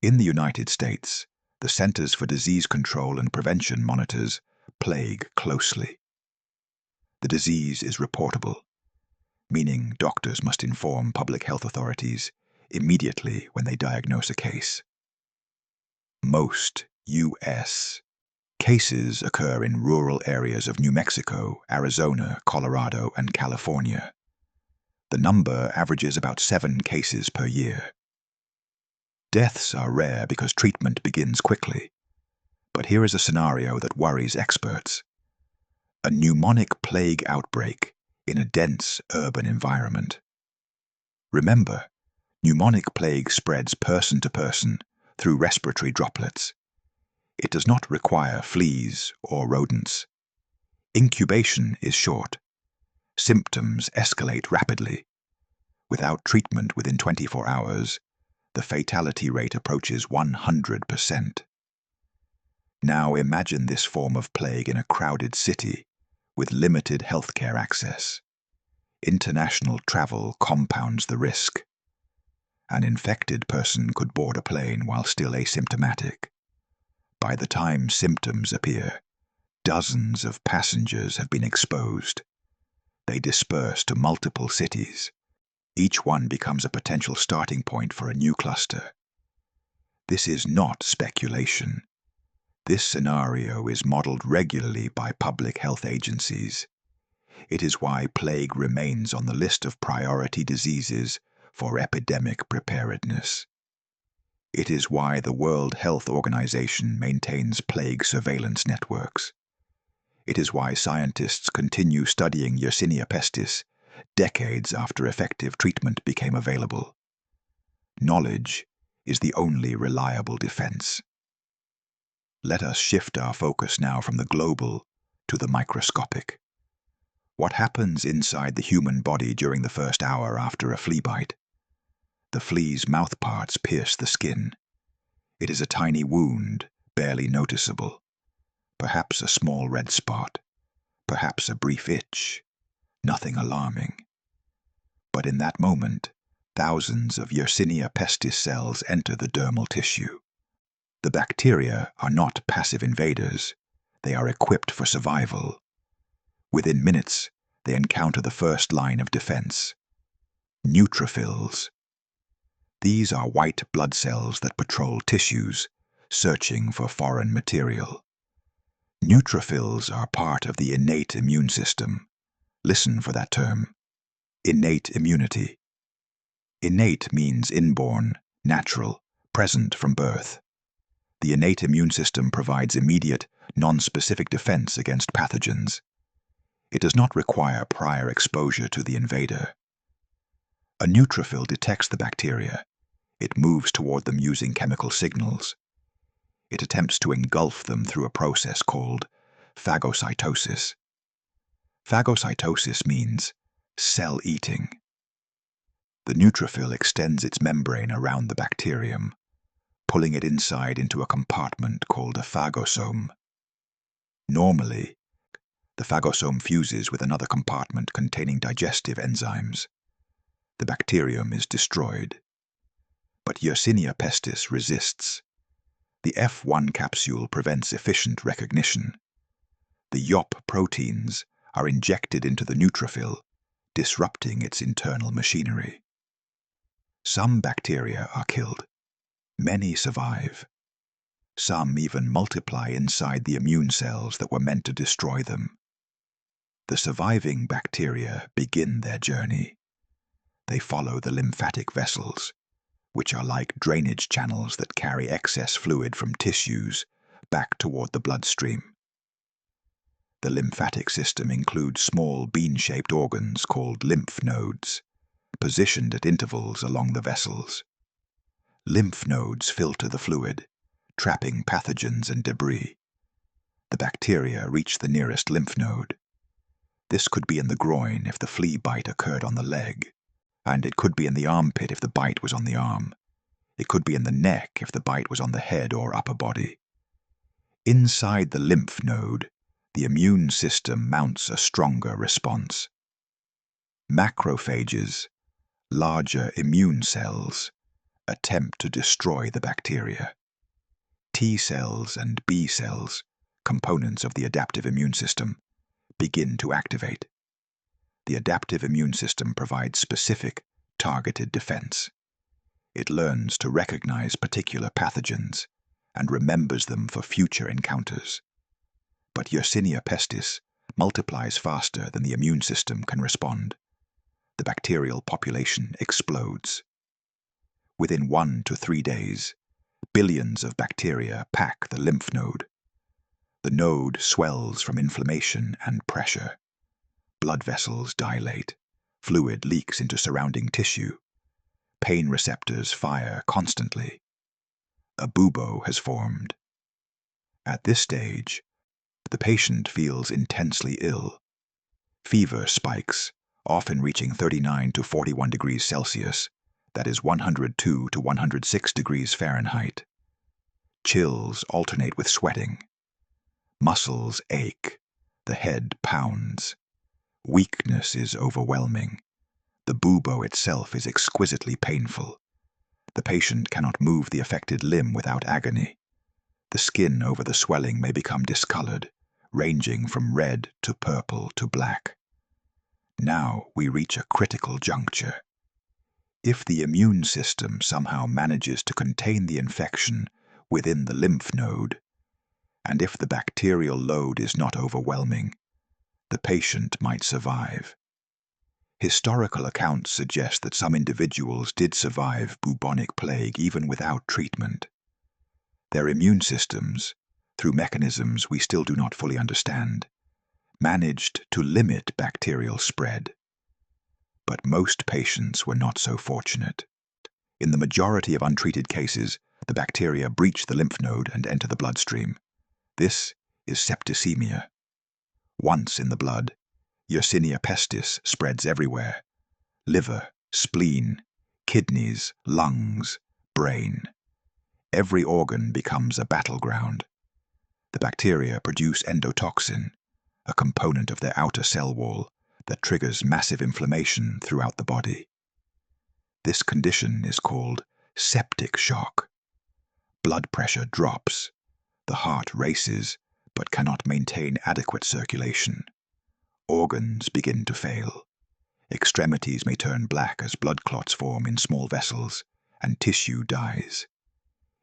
In the United States, the Centers for Disease Control and Prevention monitors plague closely. The disease is reportable, meaning doctors must inform public health authorities immediately when they diagnose a case. Most U.S. cases occur in rural areas of New Mexico, Arizona, Colorado, and California. The number averages about 7 cases per year. Deaths are rare because treatment begins quickly. But here is a scenario that worries experts. A pneumonic plague outbreak in a dense urban environment. Remember, pneumonic plague spreads person to person through respiratory droplets. It does not require fleas or rodents. Incubation is short. Symptoms escalate rapidly. Without treatment within 24 hours, the fatality rate approaches 100%. Now imagine this form of plague in a crowded city with limited healthcare access. International travel compounds the risk. An infected person could board a plane while still asymptomatic. By the time symptoms appear, dozens of passengers have been exposed. They disperse to multiple cities. Each one becomes a potential starting point for a new cluster. This is not speculation. This scenario is modeled regularly by public health agencies. It is why plague remains on the list of priority diseases for epidemic preparedness. It is why the World Health Organization maintains plague surveillance networks. It is why scientists continue studying Yersinia pestis decades after effective treatment became available. Knowledge is the only reliable defense. Let us shift our focus now from the global to the microscopic. What happens inside the human body during the first hour after a flea bite? The flea's mouthparts pierce the skin. It is a tiny wound, barely noticeable. Perhaps a small red spot. Perhaps a brief itch. Nothing alarming. But in that moment, thousands of Yersinia pestis cells enter the dermal tissue. The bacteria are not passive invaders. They are equipped for survival. Within minutes, they encounter the first line of defense. Neutrophils. These are white blood cells that patrol tissues, searching for foreign material. Neutrophils are part of the innate immune system. Listen for that term. Innate immunity. Innate means inborn, natural, present from birth. The innate immune system provides immediate, non-specific defense against pathogens. It does not require prior exposure to the invader. A neutrophil detects the bacteria. It moves toward them using chemical signals. It attempts to engulf them through a process called phagocytosis. Phagocytosis means cell eating. The neutrophil extends its membrane around the bacterium, pulling it inside into a compartment called a phagosome. Normally, the phagosome fuses with another compartment containing digestive enzymes. The bacterium is destroyed. But Yersinia pestis resists. The F1 capsule prevents efficient recognition. The YOP proteins are injected into the neutrophil, disrupting its internal machinery. Some bacteria are killed. Many survive. Some even multiply inside the immune cells that were meant to destroy them. The surviving bacteria begin their journey. They follow the lymphatic vessels, which are like drainage channels that carry excess fluid from tissues back toward the bloodstream. The lymphatic system includes small bean-shaped organs called lymph nodes, positioned at intervals along the vessels. Lymph nodes filter the fluid, trapping pathogens and debris. The bacteria reach the nearest lymph node. This could be in the groin if the flea bite occurred on the leg, and it could be in the armpit if the bite was on the arm. It could be in the neck if the bite was on the head or upper body. Inside the lymph node, the immune system mounts a stronger response. Macrophages, larger immune cells, attempt to destroy the bacteria. T cells and B cells, components of the adaptive immune system, begin to activate. The adaptive immune system provides specific, targeted defense. It learns to recognize particular pathogens and remembers them for future encounters. But Yersinia pestis multiplies faster than the immune system can respond. The bacterial population explodes. Within 1 to 3 days, billions of bacteria pack the lymph node. The node swells from inflammation and pressure. Blood vessels dilate. Fluid leaks into surrounding tissue. Pain receptors fire constantly. A bubo has formed. At this stage, the patient feels intensely ill. Fever spikes, often reaching 39 to 41 degrees Celsius, that is 102 to 106 degrees Fahrenheit. Chills alternate with sweating. Muscles ache. The head pounds. Weakness is overwhelming. The bubo itself is exquisitely painful. The patient cannot move the affected limb without agony. The skin over the swelling may become discolored, ranging from red to purple to black. Now we reach a critical juncture. If the immune system somehow manages to contain the infection within the lymph node, and if the bacterial load is not overwhelming, the patient might survive. Historical accounts suggest that some individuals did survive bubonic plague even without treatment. Their immune systems, through mechanisms we still do not fully understand, managed to limit bacterial spread. But most patients were not so fortunate. In the majority of untreated cases, the bacteria breach the lymph node and enter the bloodstream. This is septicemia. Once in the blood, Yersinia pestis spreads everywhere: liver, spleen, kidneys, lungs, brain. Every organ becomes a battleground. The bacteria produce endotoxin, a component of their outer cell wall that triggers massive inflammation throughout the body. This condition is called septic shock. Blood pressure drops. The heart races but cannot maintain adequate circulation. Organs begin to fail. Extremities may turn black as blood clots form in small vessels, and tissue dies.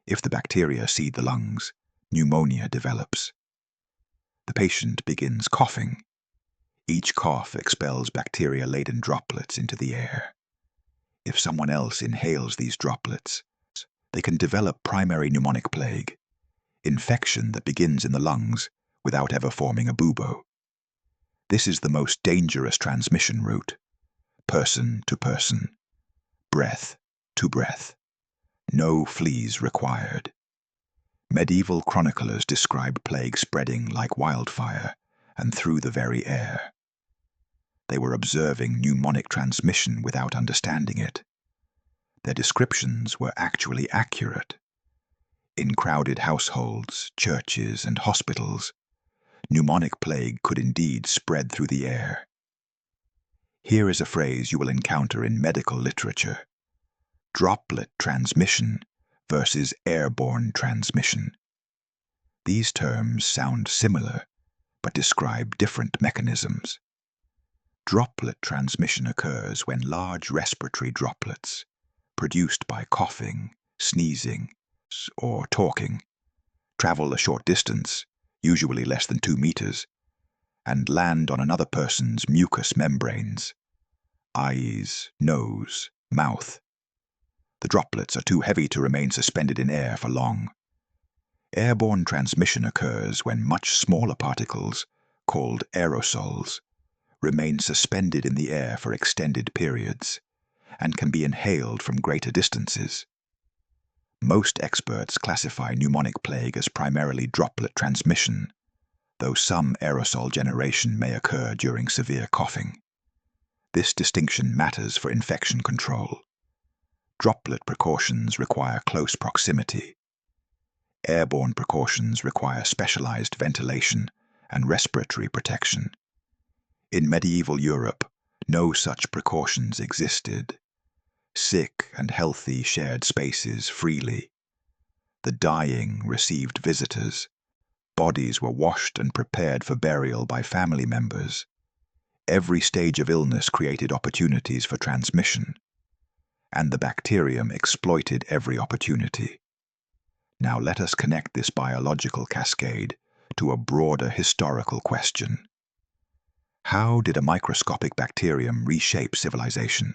If the bacteria seed the lungs, pneumonia develops. The patient begins coughing. Each cough expels bacteria-laden droplets into the air. If someone else inhales these droplets, they can develop primary pneumonic plague, infection that begins in the lungs without ever forming a bubo. This is the most dangerous transmission route: person to person, breath to breath. No fleas required. Medieval chroniclers describe plague spreading like wildfire and through the very air. They were observing pneumonic transmission without understanding it. Their descriptions were actually accurate. In crowded households, churches, and hospitals, pneumonic plague could indeed spread through the air. Here is a phrase you will encounter in medical literature: droplet transmission versus airborne transmission. These terms sound similar, but describe different mechanisms. Droplet transmission occurs when large respiratory droplets, produced by coughing, sneezing, or talking, travel a short distance, usually less than 2 meters, and land on another person's mucous membranes, eyes, nose, mouth. The droplets are too heavy to remain suspended in air for long. Airborne transmission occurs when much smaller particles, called aerosols, remain suspended in the air for extended periods, and can be inhaled from greater distances. Most experts classify pneumonic plague as primarily droplet transmission, though some aerosol generation may occur during severe coughing. This distinction matters for infection control. Droplet precautions require close proximity. Airborne precautions require specialized ventilation and respiratory protection. In medieval Europe, no such precautions existed. Sick and healthy shared spaces freely. The dying received visitors. Bodies were washed and prepared for burial by family members. Every stage of illness created opportunities for transmission, and the bacterium exploited every opportunity. Now let us connect this biological cascade to a broader historical question. How did a microscopic bacterium reshape civilization?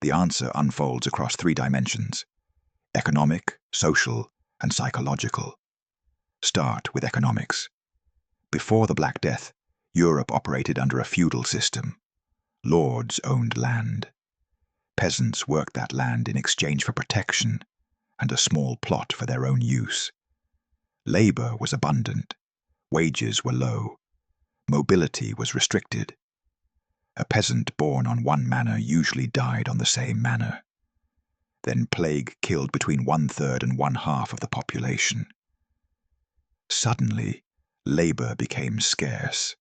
The answer unfolds across 3 dimensions: economic, social, and psychological. Start with economics. Before the Black Death, Europe operated under a feudal system. Lords owned land. Peasants worked that land in exchange for protection and a small plot for their own use. Labor was abundant. Wages were low. Mobility was restricted. A peasant born on one manor usually died on the same manor. Then plague killed between 1/3 and 1/2 of the population. Suddenly, labor became scarce.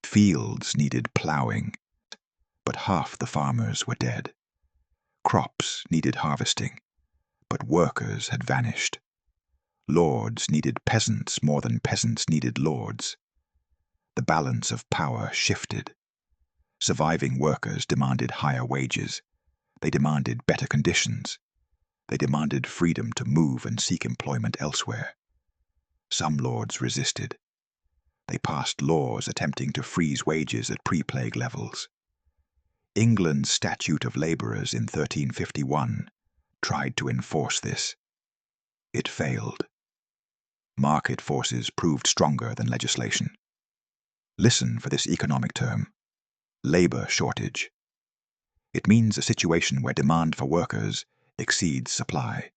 Fields needed plowing, but half the farmers were dead. Crops needed harvesting, but workers had vanished. Lords needed peasants more than peasants needed lords. The balance of power shifted. Surviving workers demanded higher wages. They demanded better conditions. They demanded freedom to move and seek employment elsewhere. Some lords resisted. They passed laws attempting to freeze wages at pre-plague levels. England's Statute of Labourers in 1351 tried to enforce this. It failed. Market forces proved stronger than legislation. Listen for this economic term: labor shortage. It means a situation where demand for workers exceeds supply.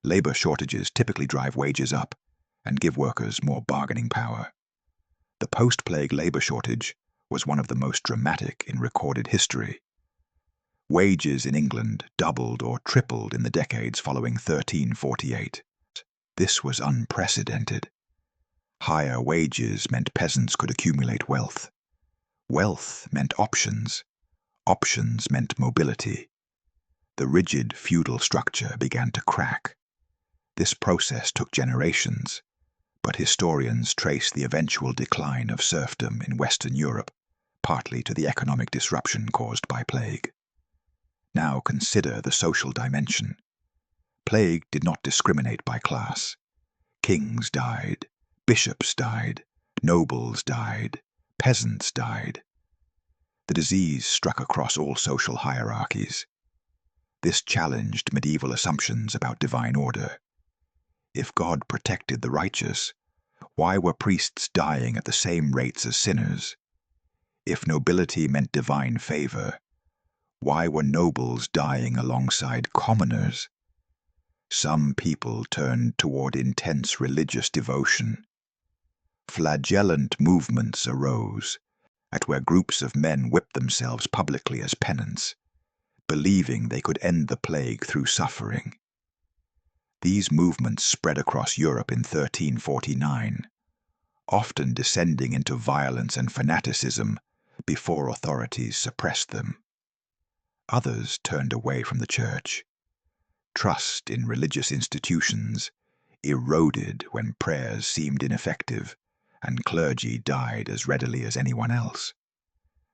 Labor shortages typically drive wages up and give workers more bargaining power. The post-plague labor shortage was one of the most dramatic in recorded history. Wages in England doubled or tripled in the decades following 1348. This was unprecedented. Higher wages meant peasants could accumulate wealth. Wealth meant options. Options meant mobility. The rigid feudal structure began to crack. This process took generations, but historians trace the eventual decline of serfdom in Western Europe, partly to the economic disruption caused by plague. Now consider the social dimension. Plague did not discriminate by class. Kings died, bishops died, nobles died, peasants died. The disease struck across all social hierarchies. This challenged medieval assumptions about divine order. If God protected the righteous, why were priests dying at the same rates as sinners? If nobility meant divine favor, why were nobles dying alongside commoners? Some people turned toward intense religious devotion. Flagellant movements arose, at where groups of men whipped themselves publicly as penance, believing they could end the plague through suffering. These movements spread across Europe in 1349, often descending into violence and fanaticism before authorities suppressed them. Others turned away from the church. Trust in religious institutions eroded when prayers seemed ineffective and clergy died as readily as anyone else.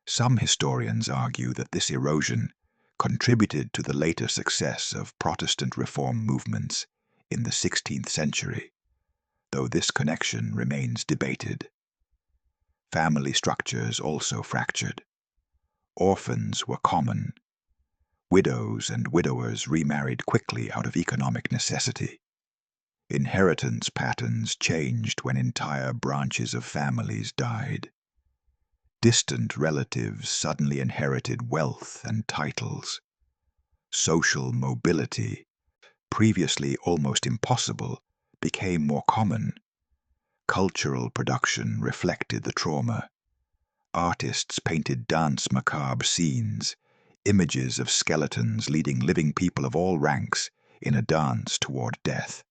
Some historians argue that this erosion contributed to the later success of Protestant reform movements in the 16th century, though this connection remains debated. Family structures also fractured. Orphans were common. Widows and widowers remarried quickly out of economic necessity. Inheritance patterns changed when entire branches of families died. Distant relatives suddenly inherited wealth and titles. Social mobility, previously almost impossible, became more common. Cultural production reflected the trauma. Artists painted dance macabre scenes, images of skeletons leading living people of all ranks in a dance toward death.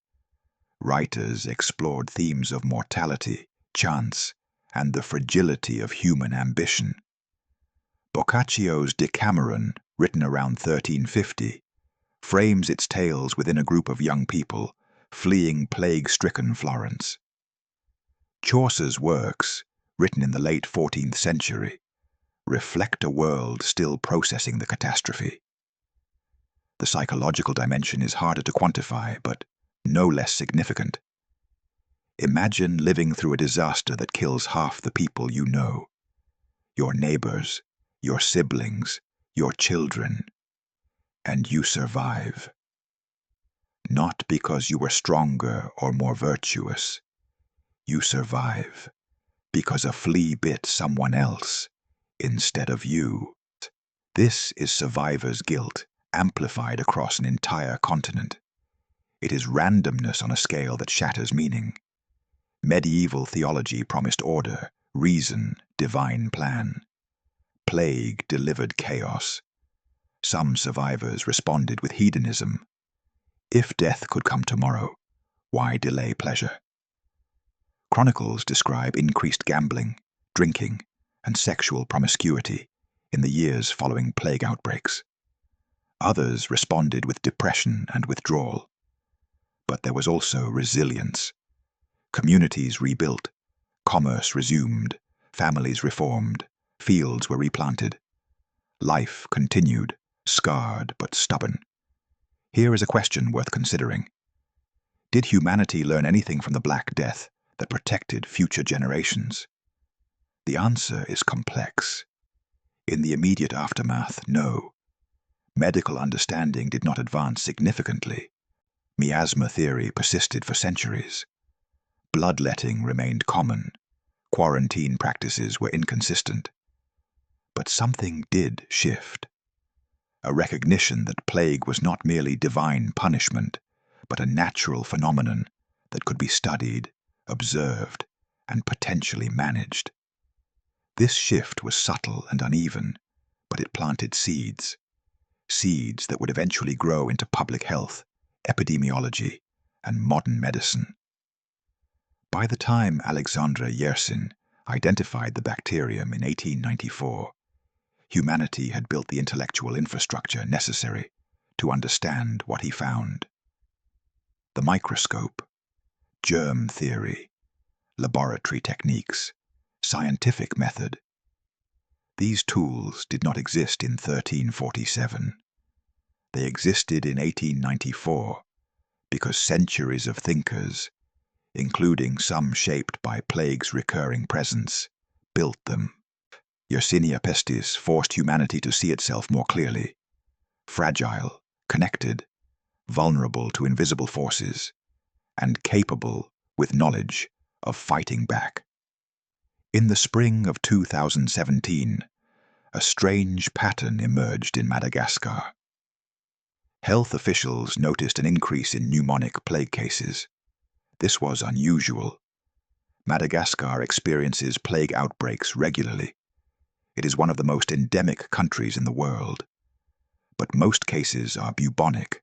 Writers explored themes of mortality, chance, and the fragility of human ambition. Boccaccio's Decameron, written around 1350, frames its tales within a group of young people fleeing plague-stricken Florence. Chaucer's works, written in the late 14th century, reflect a world still processing the catastrophe. The psychological dimension is harder to quantify, but no less significant. Imagine living through a disaster that kills half the people you know, your neighbors, your siblings, your children, and you survive. Not because you were stronger or more virtuous. You survive because a flea bit someone else instead of you. This is survivor's guilt, amplified across an entire continent. It is randomness on a scale that shatters meaning. Medieval theology promised order, reason, divine plan. Plague delivered chaos. Some survivors responded with hedonism. If death could come tomorrow, why delay pleasure? Chronicles describe increased gambling, drinking, and sexual promiscuity in the years following plague outbreaks. Others responded with depression and withdrawal. But there was also resilience. Communities rebuilt, commerce resumed, families reformed, fields were replanted. Life continued, scarred but stubborn. Here is a question worth considering. Did humanity learn anything from the Black Death that protected future generations? The answer is complex. In the immediate aftermath, no. Medical understanding did not advance significantly. Miasma theory persisted for centuries. Bloodletting remained common. Quarantine practices were inconsistent. But something did shift. A recognition that plague was not merely divine punishment, but a natural phenomenon that could be studied, observed, and potentially managed. This shift was subtle and uneven, but it planted seeds that would eventually grow into public health, epidemiology, and modern medicine. By the time Alexandre Yersin identified the bacterium in 1894, humanity had built the intellectual infrastructure necessary to understand what he found. The microscope, germ theory, laboratory techniques, scientific method. These tools did not exist in 1347. They existed in 1894 because centuries of thinkers, including some shaped by plague's recurring presence, built them. Yersinia Pestis forced humanity to see itself more clearly. Fragile, connected, vulnerable to invisible forces, and capable, with knowledge, of fighting back. In the spring of 2017, a strange pattern emerged in Madagascar. Health officials noticed an increase in pneumonic plague cases. This was unusual. Madagascar experiences plague outbreaks regularly. It is one of the most endemic countries in the world. But most cases are bubonic.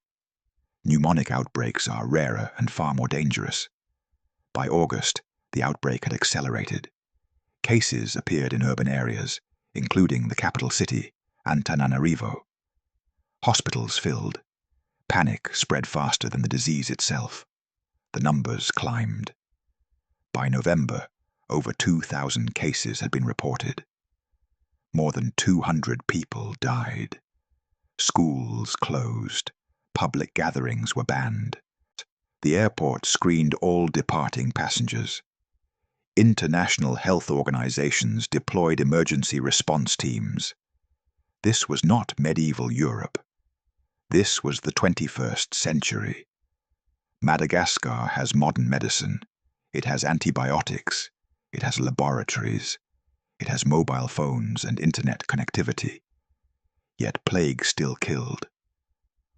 Pneumonic outbreaks are rarer and far more dangerous. By August, the outbreak had accelerated. Cases appeared in urban areas, including the capital city, Antananarivo. Hospitals filled. Panic spread faster than the disease itself. The numbers climbed. By November, over 2,000 cases had been reported. More than 200 people died. Schools closed. Public gatherings were banned. The airport screened all departing passengers. International health organizations deployed emergency response teams. This was not medieval Europe. This was the 21st century. Madagascar has modern medicine. It has antibiotics. It has laboratories. It has mobile phones and internet connectivity. Yet plague still killed.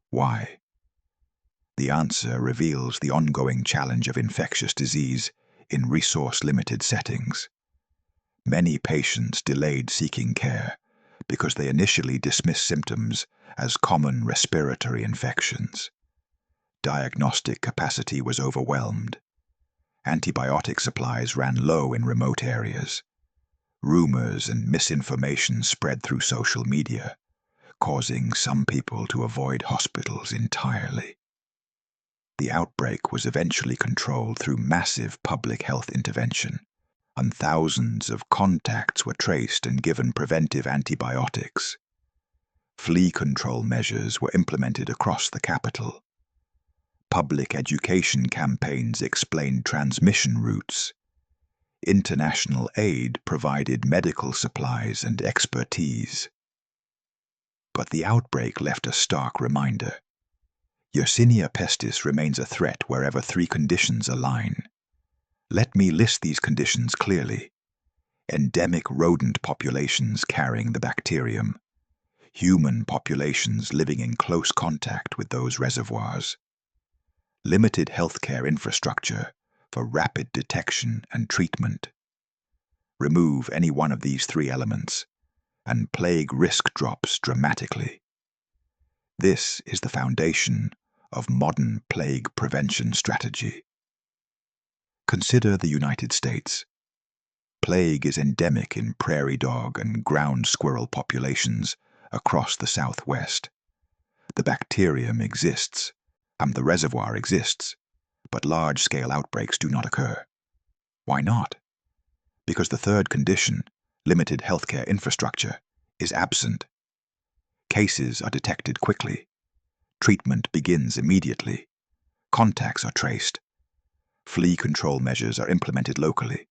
Why? The answer reveals the ongoing challenge of infectious disease in resource-limited settings. Many patients delayed seeking care because they initially dismissed symptoms as common respiratory infections. Diagnostic capacity was overwhelmed. Antibiotic supplies ran low in remote areas. Rumors and misinformation spread through social media, causing some people to avoid hospitals entirely. The outbreak was eventually controlled through massive public health intervention, and thousands of contacts were traced and given preventive antibiotics. Flea control measures were implemented across the capital. Public education campaigns explained transmission routes. International aid provided medical supplies and expertise. But the outbreak left a stark reminder. Yersinia pestis remains a threat wherever three conditions align. Let me list these conditions clearly. Endemic rodent populations carrying the bacterium. Human populations living in close contact with those reservoirs. Limited healthcare infrastructure for rapid detection and treatment. Remove any one of these three elements, and plague risk drops dramatically. This is the foundation of modern plague prevention strategy. Consider the United States. Plague is endemic in prairie dog and ground squirrel populations across the Southwest. The bacterium exists, and the reservoir exists, but large-scale outbreaks do not occur. Why not? Because the third condition, limited healthcare infrastructure, is absent. Cases are detected quickly. Treatment begins immediately. Contacts are traced. Flea control measures are implemented locally.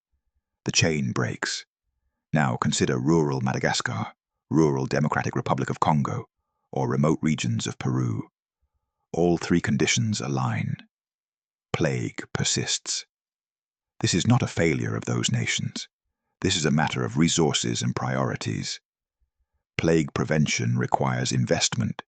The chain breaks. Now consider rural Madagascar, rural Democratic Republic of Congo, or remote regions of Peru. All three conditions align. Plague persists. This is not a failure of those nations. This is a matter of resources and priorities. Plague prevention requires investment,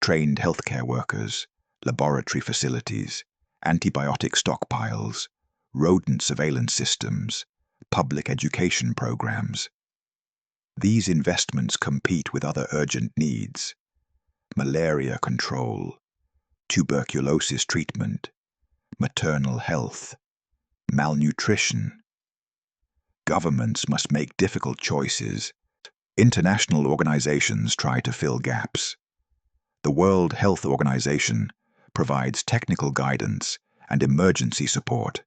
trained healthcare workers, laboratory facilities, antibiotic stockpiles, rodent surveillance systems, public education programs. These investments compete with other urgent needs: malaria control, tuberculosis treatment, maternal health, malnutrition. Governments must make difficult choices. International organizations try to fill gaps. The World Health Organization provides technical guidance and emergency support.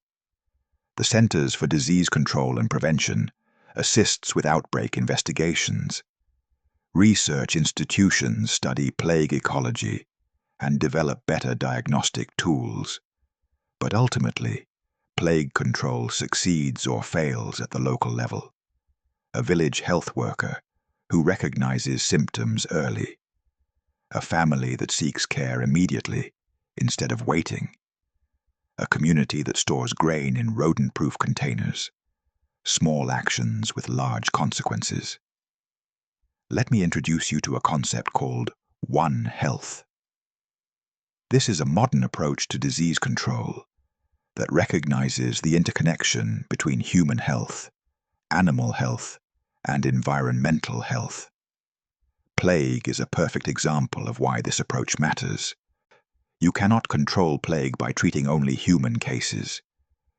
The Centers for Disease Control and Prevention assists with outbreak investigations. Research institutions study plague ecology and develop better diagnostic tools. But ultimately, plague control succeeds or fails at the local level. A village health worker who recognizes symptoms early. A family that seeks care immediately instead of waiting. A community that stores grain in rodent-proof containers. Small actions with large consequences. Let me introduce you to a concept called One Health. This is a modern approach to disease control that recognizes the interconnection between human health, animal health, and environmental health. Plague is a perfect example of why this approach matters. You cannot control plague by treating only human cases.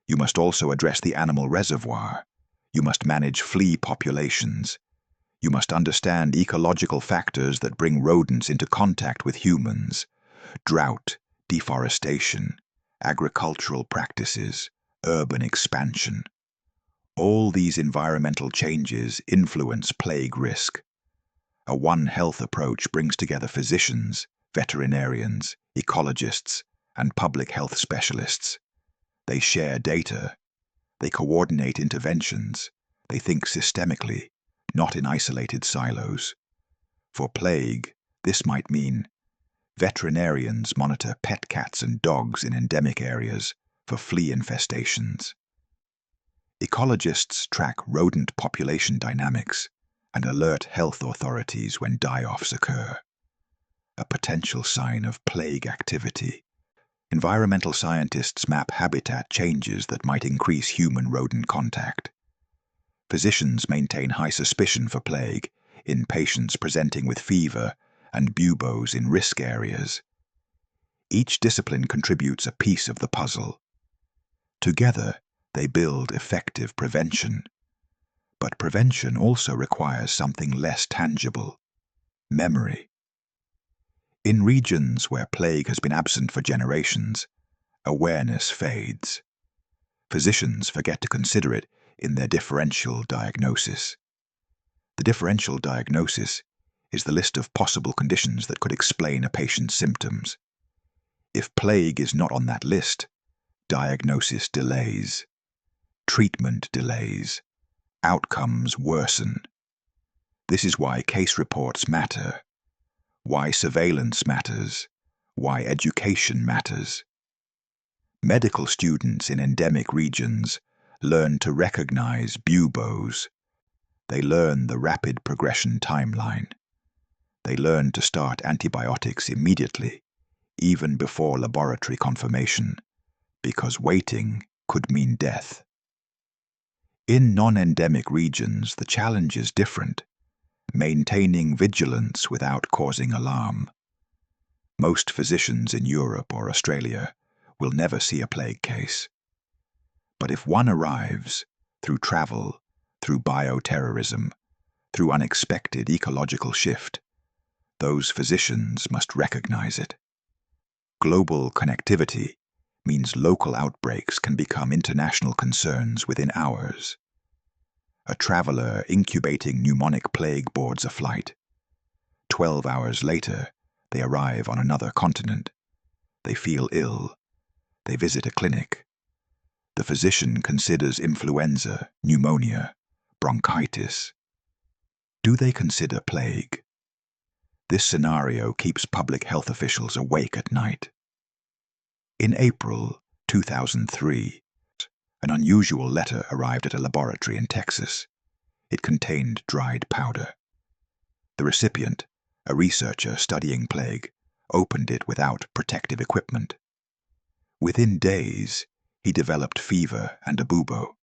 You must also address the animal reservoir. You must manage flea populations. You must understand ecological factors that bring rodents into contact with humans: drought, deforestation, agricultural practices, urban expansion. All these environmental changes influence plague risk. A One Health approach brings together physicians, veterinarians, ecologists, and public health specialists. They share data. They coordinate interventions. They think systemically, not in isolated silos. For plague, this might mean veterinarians monitor pet cats and dogs in endemic areas for flea infestations. Ecologists track rodent population dynamics and alert health authorities when die-offs occur, a potential sign of plague activity. Environmental scientists map habitat changes that might increase human-rodent contact. Physicians maintain high suspicion for plague in patients presenting with fever and buboes in risk areas. Each discipline contributes a piece of the puzzle. Together, they build effective prevention. But prevention also requires something less tangible: memory. In regions where plague has been absent for generations, awareness fades. Physicians forget to consider it in their differential diagnosis. The differential diagnosis is the list of possible conditions that could explain a patient's symptoms. If plague is not on that list, diagnosis delays, treatment delays, outcomes worsen. This is why case reports matter, why surveillance matters, why education matters. Medical students in endemic regions learn to recognize buboes. They learn the rapid progression timeline. They learn to start antibiotics immediately, even before laboratory confirmation, because waiting could mean death. In non-endemic regions, the challenge is different: maintaining vigilance without causing alarm. Most physicians in Europe or Australia will never see a plague case. But if one arrives, through travel, through bioterrorism, through unexpected ecological shift, those physicians must recognize it. Global connectivity means local outbreaks can become international concerns within hours. A traveler incubating pneumonic plague boards a flight. 12 hours later, they arrive on another continent. They feel ill. They visit a clinic. The physician considers influenza, pneumonia, bronchitis. Do they consider plague? This scenario keeps public health officials awake at night. In April 2003, an unusual letter arrived at a laboratory in Texas. It contained dried powder. The recipient, a researcher studying plague, opened it without protective equipment. Within days, he developed fever and a bubo.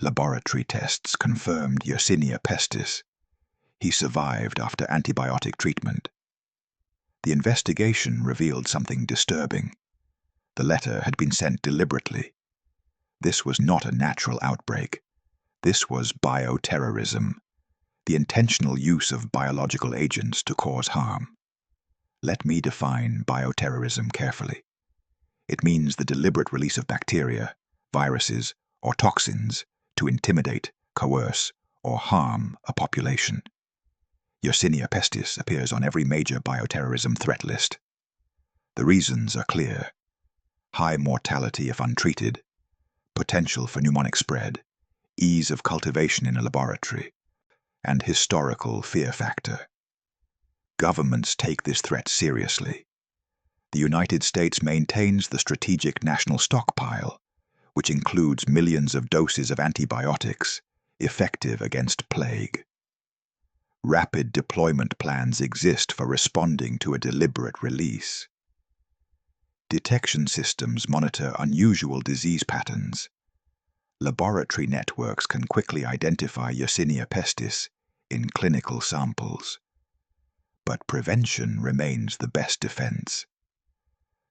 Laboratory tests confirmed Yersinia pestis. He survived after antibiotic treatment. The investigation revealed something disturbing. The letter had been sent deliberately. This was not a natural outbreak. This was bioterrorism, the intentional use of biological agents to cause harm. Let me define bioterrorism carefully. It means the deliberate release of bacteria, viruses, or toxins to intimidate, coerce, or harm a population. Yersinia pestis appears on every major bioterrorism threat list. The reasons are clear: high mortality if untreated, potential for pneumonic spread, ease of cultivation in a laboratory, and historical fear factor. Governments take this threat seriously. The United States maintains the strategic national stockpile, which includes millions of doses of antibiotics effective against plague. Rapid deployment plans exist for responding to a deliberate release. Detection systems monitor unusual disease patterns. Laboratory networks can quickly identify Yersinia pestis in clinical samples. But prevention remains the best defense.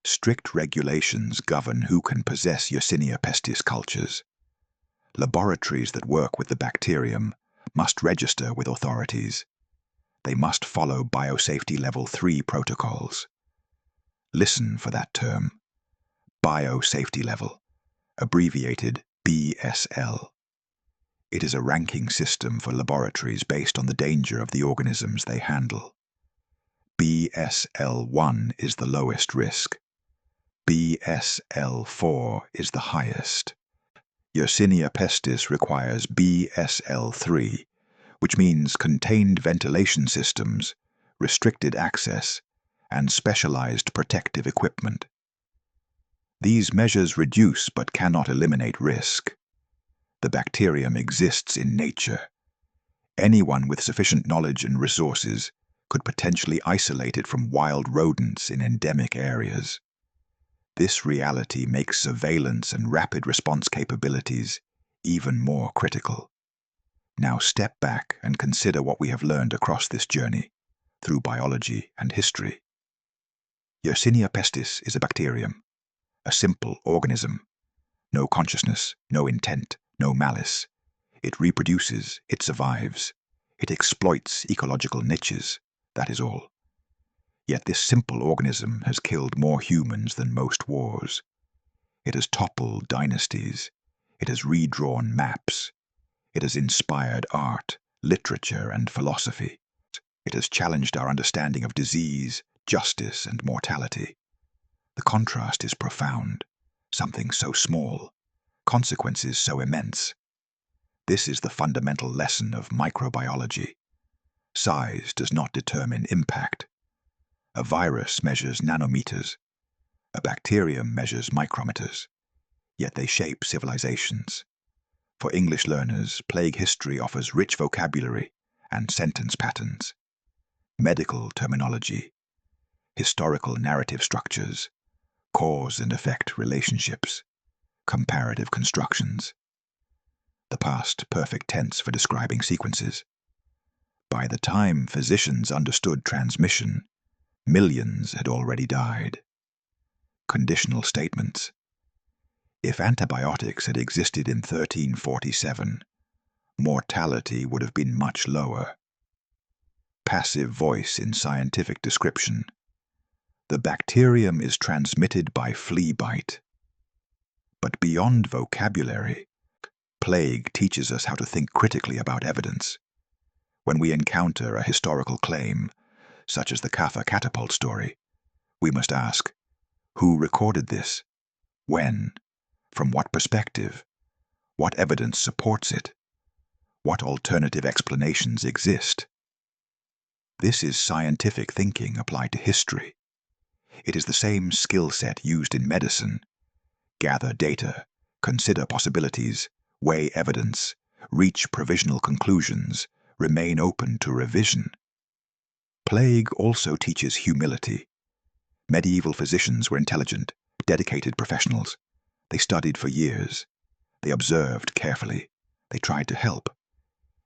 Strict regulations govern who can possess Yersinia pestis cultures. Laboratories that work with the bacterium must register with authorities. They must follow Biosafety Level 3 protocols. Listen for that term: Biosafety Level, abbreviated BSL. It is a ranking system for laboratories based on the danger of the organisms they handle. BSL1 is the lowest risk. BSL4 is the highest. Yersinia pestis requires BSL3, which means contained ventilation systems, restricted access, and specialized protective equipment. These measures reduce but cannot eliminate risk. The bacterium exists in nature. Anyone with sufficient knowledge and resources could potentially isolate it from wild rodents in endemic areas. This reality makes surveillance and rapid response capabilities even more critical. Now step back and consider what we have learned across this journey, through biology and history. Yersinia pestis is a bacterium, a simple organism. No consciousness, no intent, no malice. It reproduces, it survives. It exploits ecological niches, that is all. Yet this simple organism has killed more humans than most wars. It has toppled dynasties. It has redrawn maps. It has inspired art, literature, and philosophy. It has challenged our understanding of disease, justice, and mortality. The contrast is profound. Something so small, consequences so immense. This is the fundamental lesson of microbiology. Size does not determine impact. A virus measures nanometers. A bacterium measures micrometers. Yet they shape civilizations. For English learners, plague history offers rich vocabulary and sentence patterns, medical terminology, historical narrative structures, cause and effect relationships, comparative constructions. The past perfect tense for describing sequences. By the time physicians understood transmission, millions had already died. Conditional statements. If antibiotics had existed in 1347, mortality would have been much lower. Passive voice in scientific description. The bacterium is transmitted by flea bite. But beyond vocabulary, plague teaches us how to think critically about evidence. When we encounter a historical claim, such as the Kaffa catapult story, we must ask, who recorded this? When? From what perspective? What evidence supports it? What alternative explanations exist? This is scientific thinking applied to history. It is the same skill set used in medicine. Gather data, consider possibilities, weigh evidence, reach provisional conclusions, remain open to revision. Plague also teaches humility. Medieval physicians were intelligent, dedicated professionals. They studied for years. They observed carefully. They tried to help.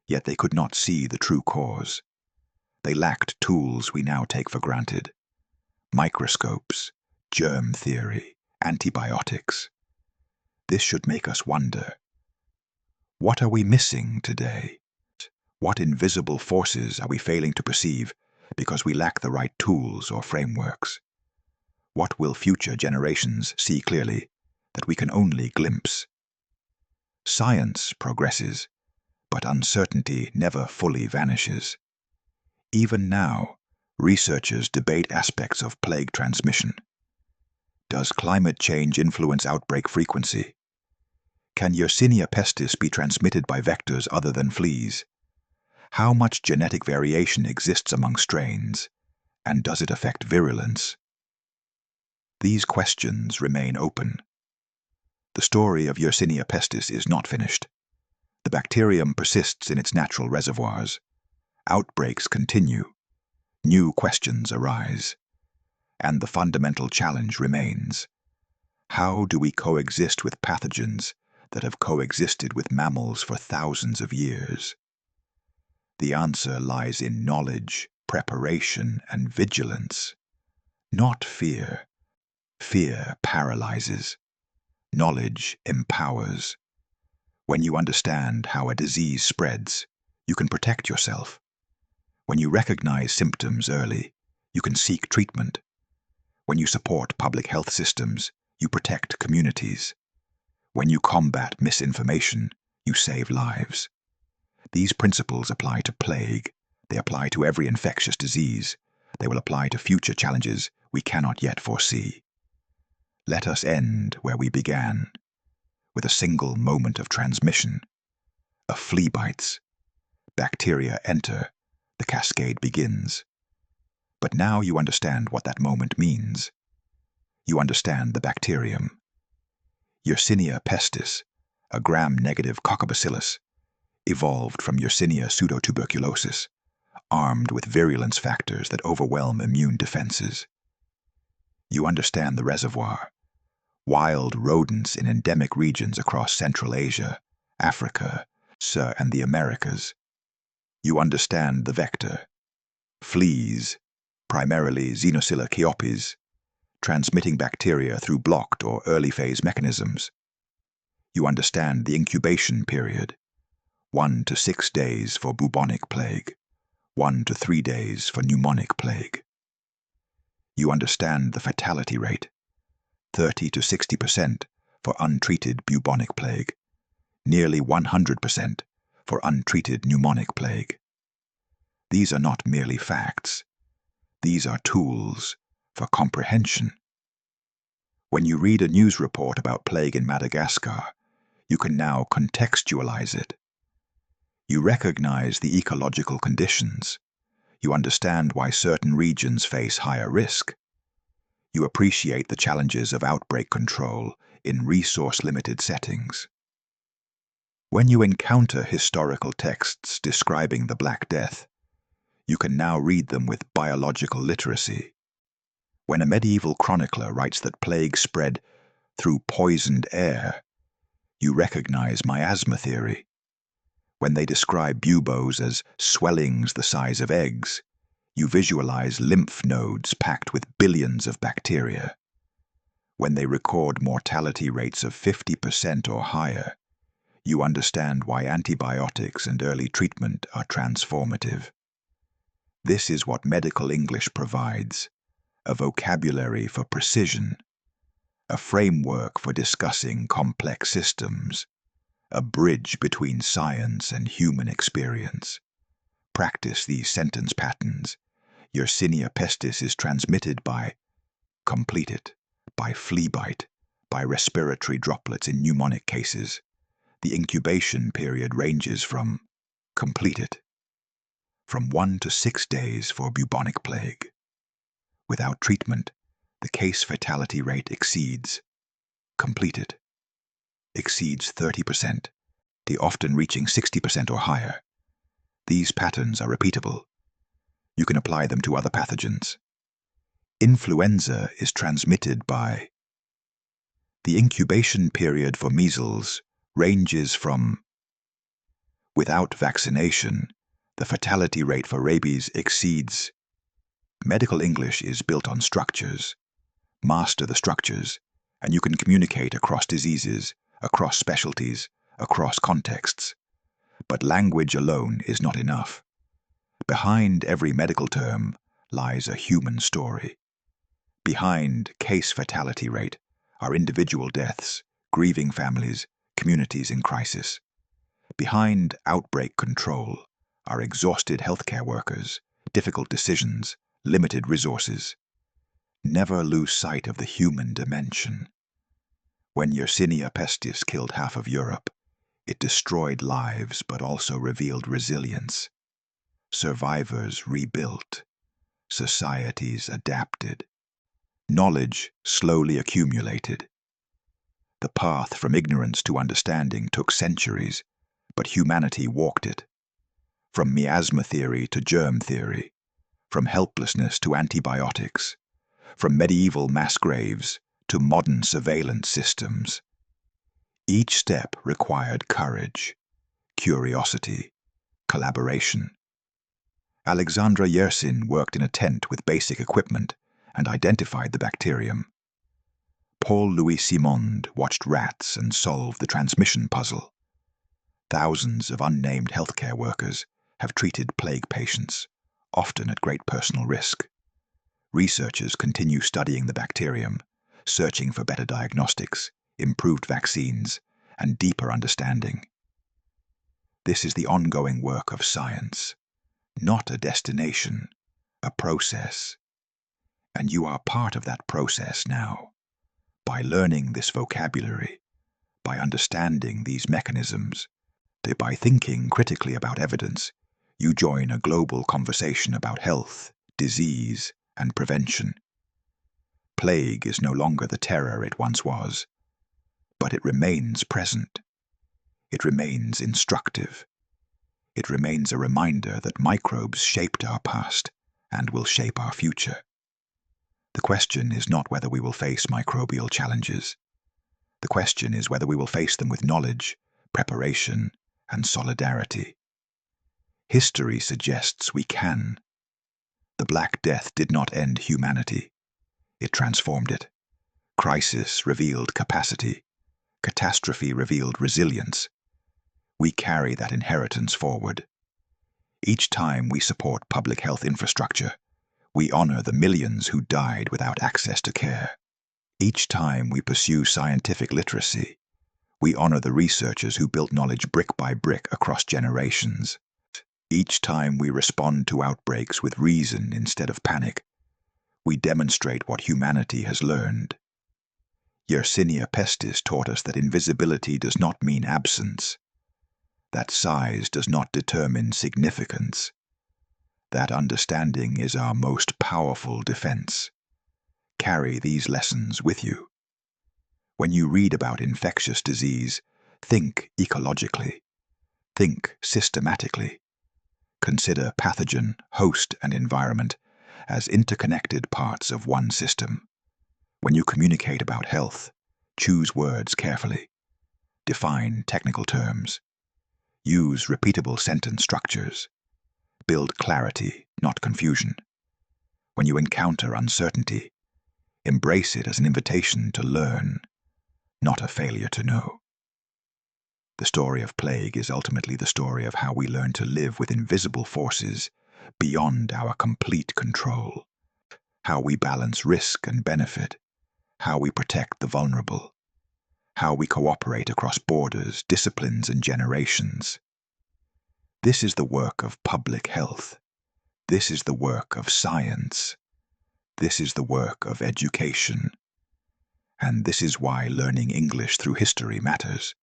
Yet they could not see the true cause. They lacked tools we now take for granted. Microscopes, germ theory, antibiotics. This should make us wonder. What are we missing today? What invisible forces are we failing to perceive because we lack the right tools or frameworks? What will future generations see clearly that we can only glimpse? Science progresses, but uncertainty never fully vanishes. Even now, researchers debate aspects of plague transmission. Does climate change influence outbreak frequency? Can Yersinia pestis be transmitted by vectors other than fleas? How much genetic variation exists among strains, and does it affect virulence? These questions remain open. The story of Yersinia pestis is not finished. The bacterium persists in its natural reservoirs. Outbreaks continue. New questions arise. And the fundamental challenge remains. How do we coexist with pathogens that have coexisted with mammals for thousands of years? The answer lies in knowledge, preparation, and vigilance. Not fear. Fear paralyzes. Knowledge empowers. When you understand how a disease spreads, you can protect yourself. When you recognize symptoms early, you can seek treatment. When you support public health systems, you protect communities. When you combat misinformation, you save lives. These principles apply to plague. They apply to every infectious disease. They will apply to future challenges we cannot yet foresee. Let us end where we began, with a single moment of transmission. A flea bites. Bacteria enter. The cascade begins. But now you understand what that moment means. You understand the bacterium. Yersinia pestis, a gram-negative coccobacillus, evolved from Yersinia pseudotuberculosis, armed with virulence factors that overwhelm immune defenses. You understand the reservoir, wild rodents in endemic regions across Central Asia, Africa, and the Americas. You understand the vector. Fleas, primarily Xenocilla chiopes, transmitting bacteria through blocked or early-phase mechanisms. You understand the incubation period, 1 to 6 days for bubonic plague, 1 to 3 days for pneumonic plague. You understand the fatality rate, 30 to 60% for untreated bubonic plague, nearly 100% for untreated pneumonic plague. These are not merely facts. These are tools for comprehension. When you read a news report about plague in Madagascar, you can now contextualize it. You recognize the ecological conditions. You understand why certain regions face higher risk. You appreciate the challenges of outbreak control in resource-limited settings. When you encounter historical texts describing the Black Death, you can now read them with biological literacy. When a medieval chronicler writes that plague spread through poisoned air, you recognize miasma theory. When they describe buboes as swellings the size of eggs, you visualize lymph nodes packed with billions of bacteria. When they record mortality rates of 50% or higher, you understand why antibiotics and early treatment are transformative. This is what medical English provides: a vocabulary for precision, a framework for discussing complex systems, a bridge between science and human experience. Practice these sentence patterns. Yersinia pestis is transmitted by complete it, by flea bite, by respiratory droplets in pneumonic cases. The incubation period ranges from complete it, from 1 to 6 days for bubonic plague. Without treatment, the case fatality rate exceeds completed, exceeds 30%, often reaching 60% or higher. These patterns are repeatable. You can apply them to other pathogens. Influenza is transmitted by the incubation period for measles ranges from without vaccination, the fatality rate for rabies exceeds. Medical English is built on structures. Master the structures, and you can communicate across diseases, across specialties, across contexts. But language alone is not enough. Behind every medical term lies a human story. Behind case fatality rate are individual deaths, grieving families, communities in crisis. Behind outbreak control are exhausted healthcare workers, difficult decisions, limited resources. Never lose sight of the human dimension. When Yersinia pestis killed half of Europe, it destroyed lives but also revealed resilience. Survivors rebuilt. Societies adapted. Knowledge slowly accumulated. The path from ignorance to understanding took centuries, but humanity walked it. From miasma theory to germ theory, from helplessness to antibiotics, from medieval mass graves to modern surveillance systems. Each step required courage, curiosity, collaboration. Alexandre Yersin worked in a tent with basic equipment and identified the bacterium. Paul-Louis Simond watched rats and solved the transmission puzzle. Thousands of unnamed healthcare workers have treated plague patients, often at great personal risk. Researchers continue studying the bacterium, searching for better diagnostics, improved vaccines, and deeper understanding. This is the ongoing work of science, not a destination, a process. And you are part of that process now. By learning this vocabulary, by understanding these mechanisms, by thinking critically about evidence, you join a global conversation about health, disease, and prevention. Plague is no longer the terror it once was, but it remains present. It remains instructive. It remains a reminder that microbes shaped our past and will shape our future. The question is not whether we will face microbial challenges. The question is whether we will face them with knowledge, preparation, and solidarity. History suggests we can. The Black Death did not end humanity. It transformed it. Crisis revealed capacity. Catastrophe revealed resilience. We carry that inheritance forward. Each time we support public health infrastructure, we honor the millions who died without access to care. Each time we pursue scientific literacy, we honor the researchers who built knowledge brick by brick across generations. Each time we respond to outbreaks with reason instead of panic, we demonstrate what humanity has learned. Yersinia Pestis taught us that invisibility does not mean absence, that size does not determine significance, that understanding is our most powerful defense. Carry these lessons with you. When you read about infectious disease, think ecologically, think systematically. Consider pathogen, host, and environment as interconnected parts of one system. When you communicate about health, choose words carefully. Define technical terms. Use repeatable sentence structures. Build clarity, not confusion. When you encounter uncertainty, embrace it as an invitation to learn, not a failure to know. The story of plague is ultimately the story of how we learn to live with invisible forces beyond our complete control, how we balance risk and benefit, how we protect the vulnerable, how we cooperate across borders, disciplines, and generations. This is the work of public health. This is the work of science. This is the work of education. And this is why learning English through history matters.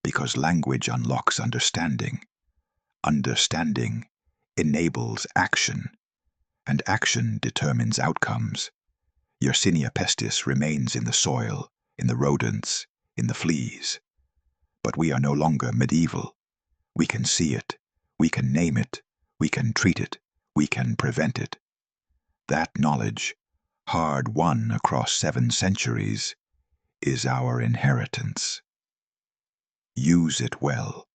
Because language unlocks understanding. Understanding enables action. And action determines outcomes. Yersinia pestis remains in the soil, in the rodents, in the fleas. But we are no longer medieval. We can see it. We can name it. We can treat it. We can prevent it. That knowledge, hard-won across 7 centuries, is our inheritance. Use it well.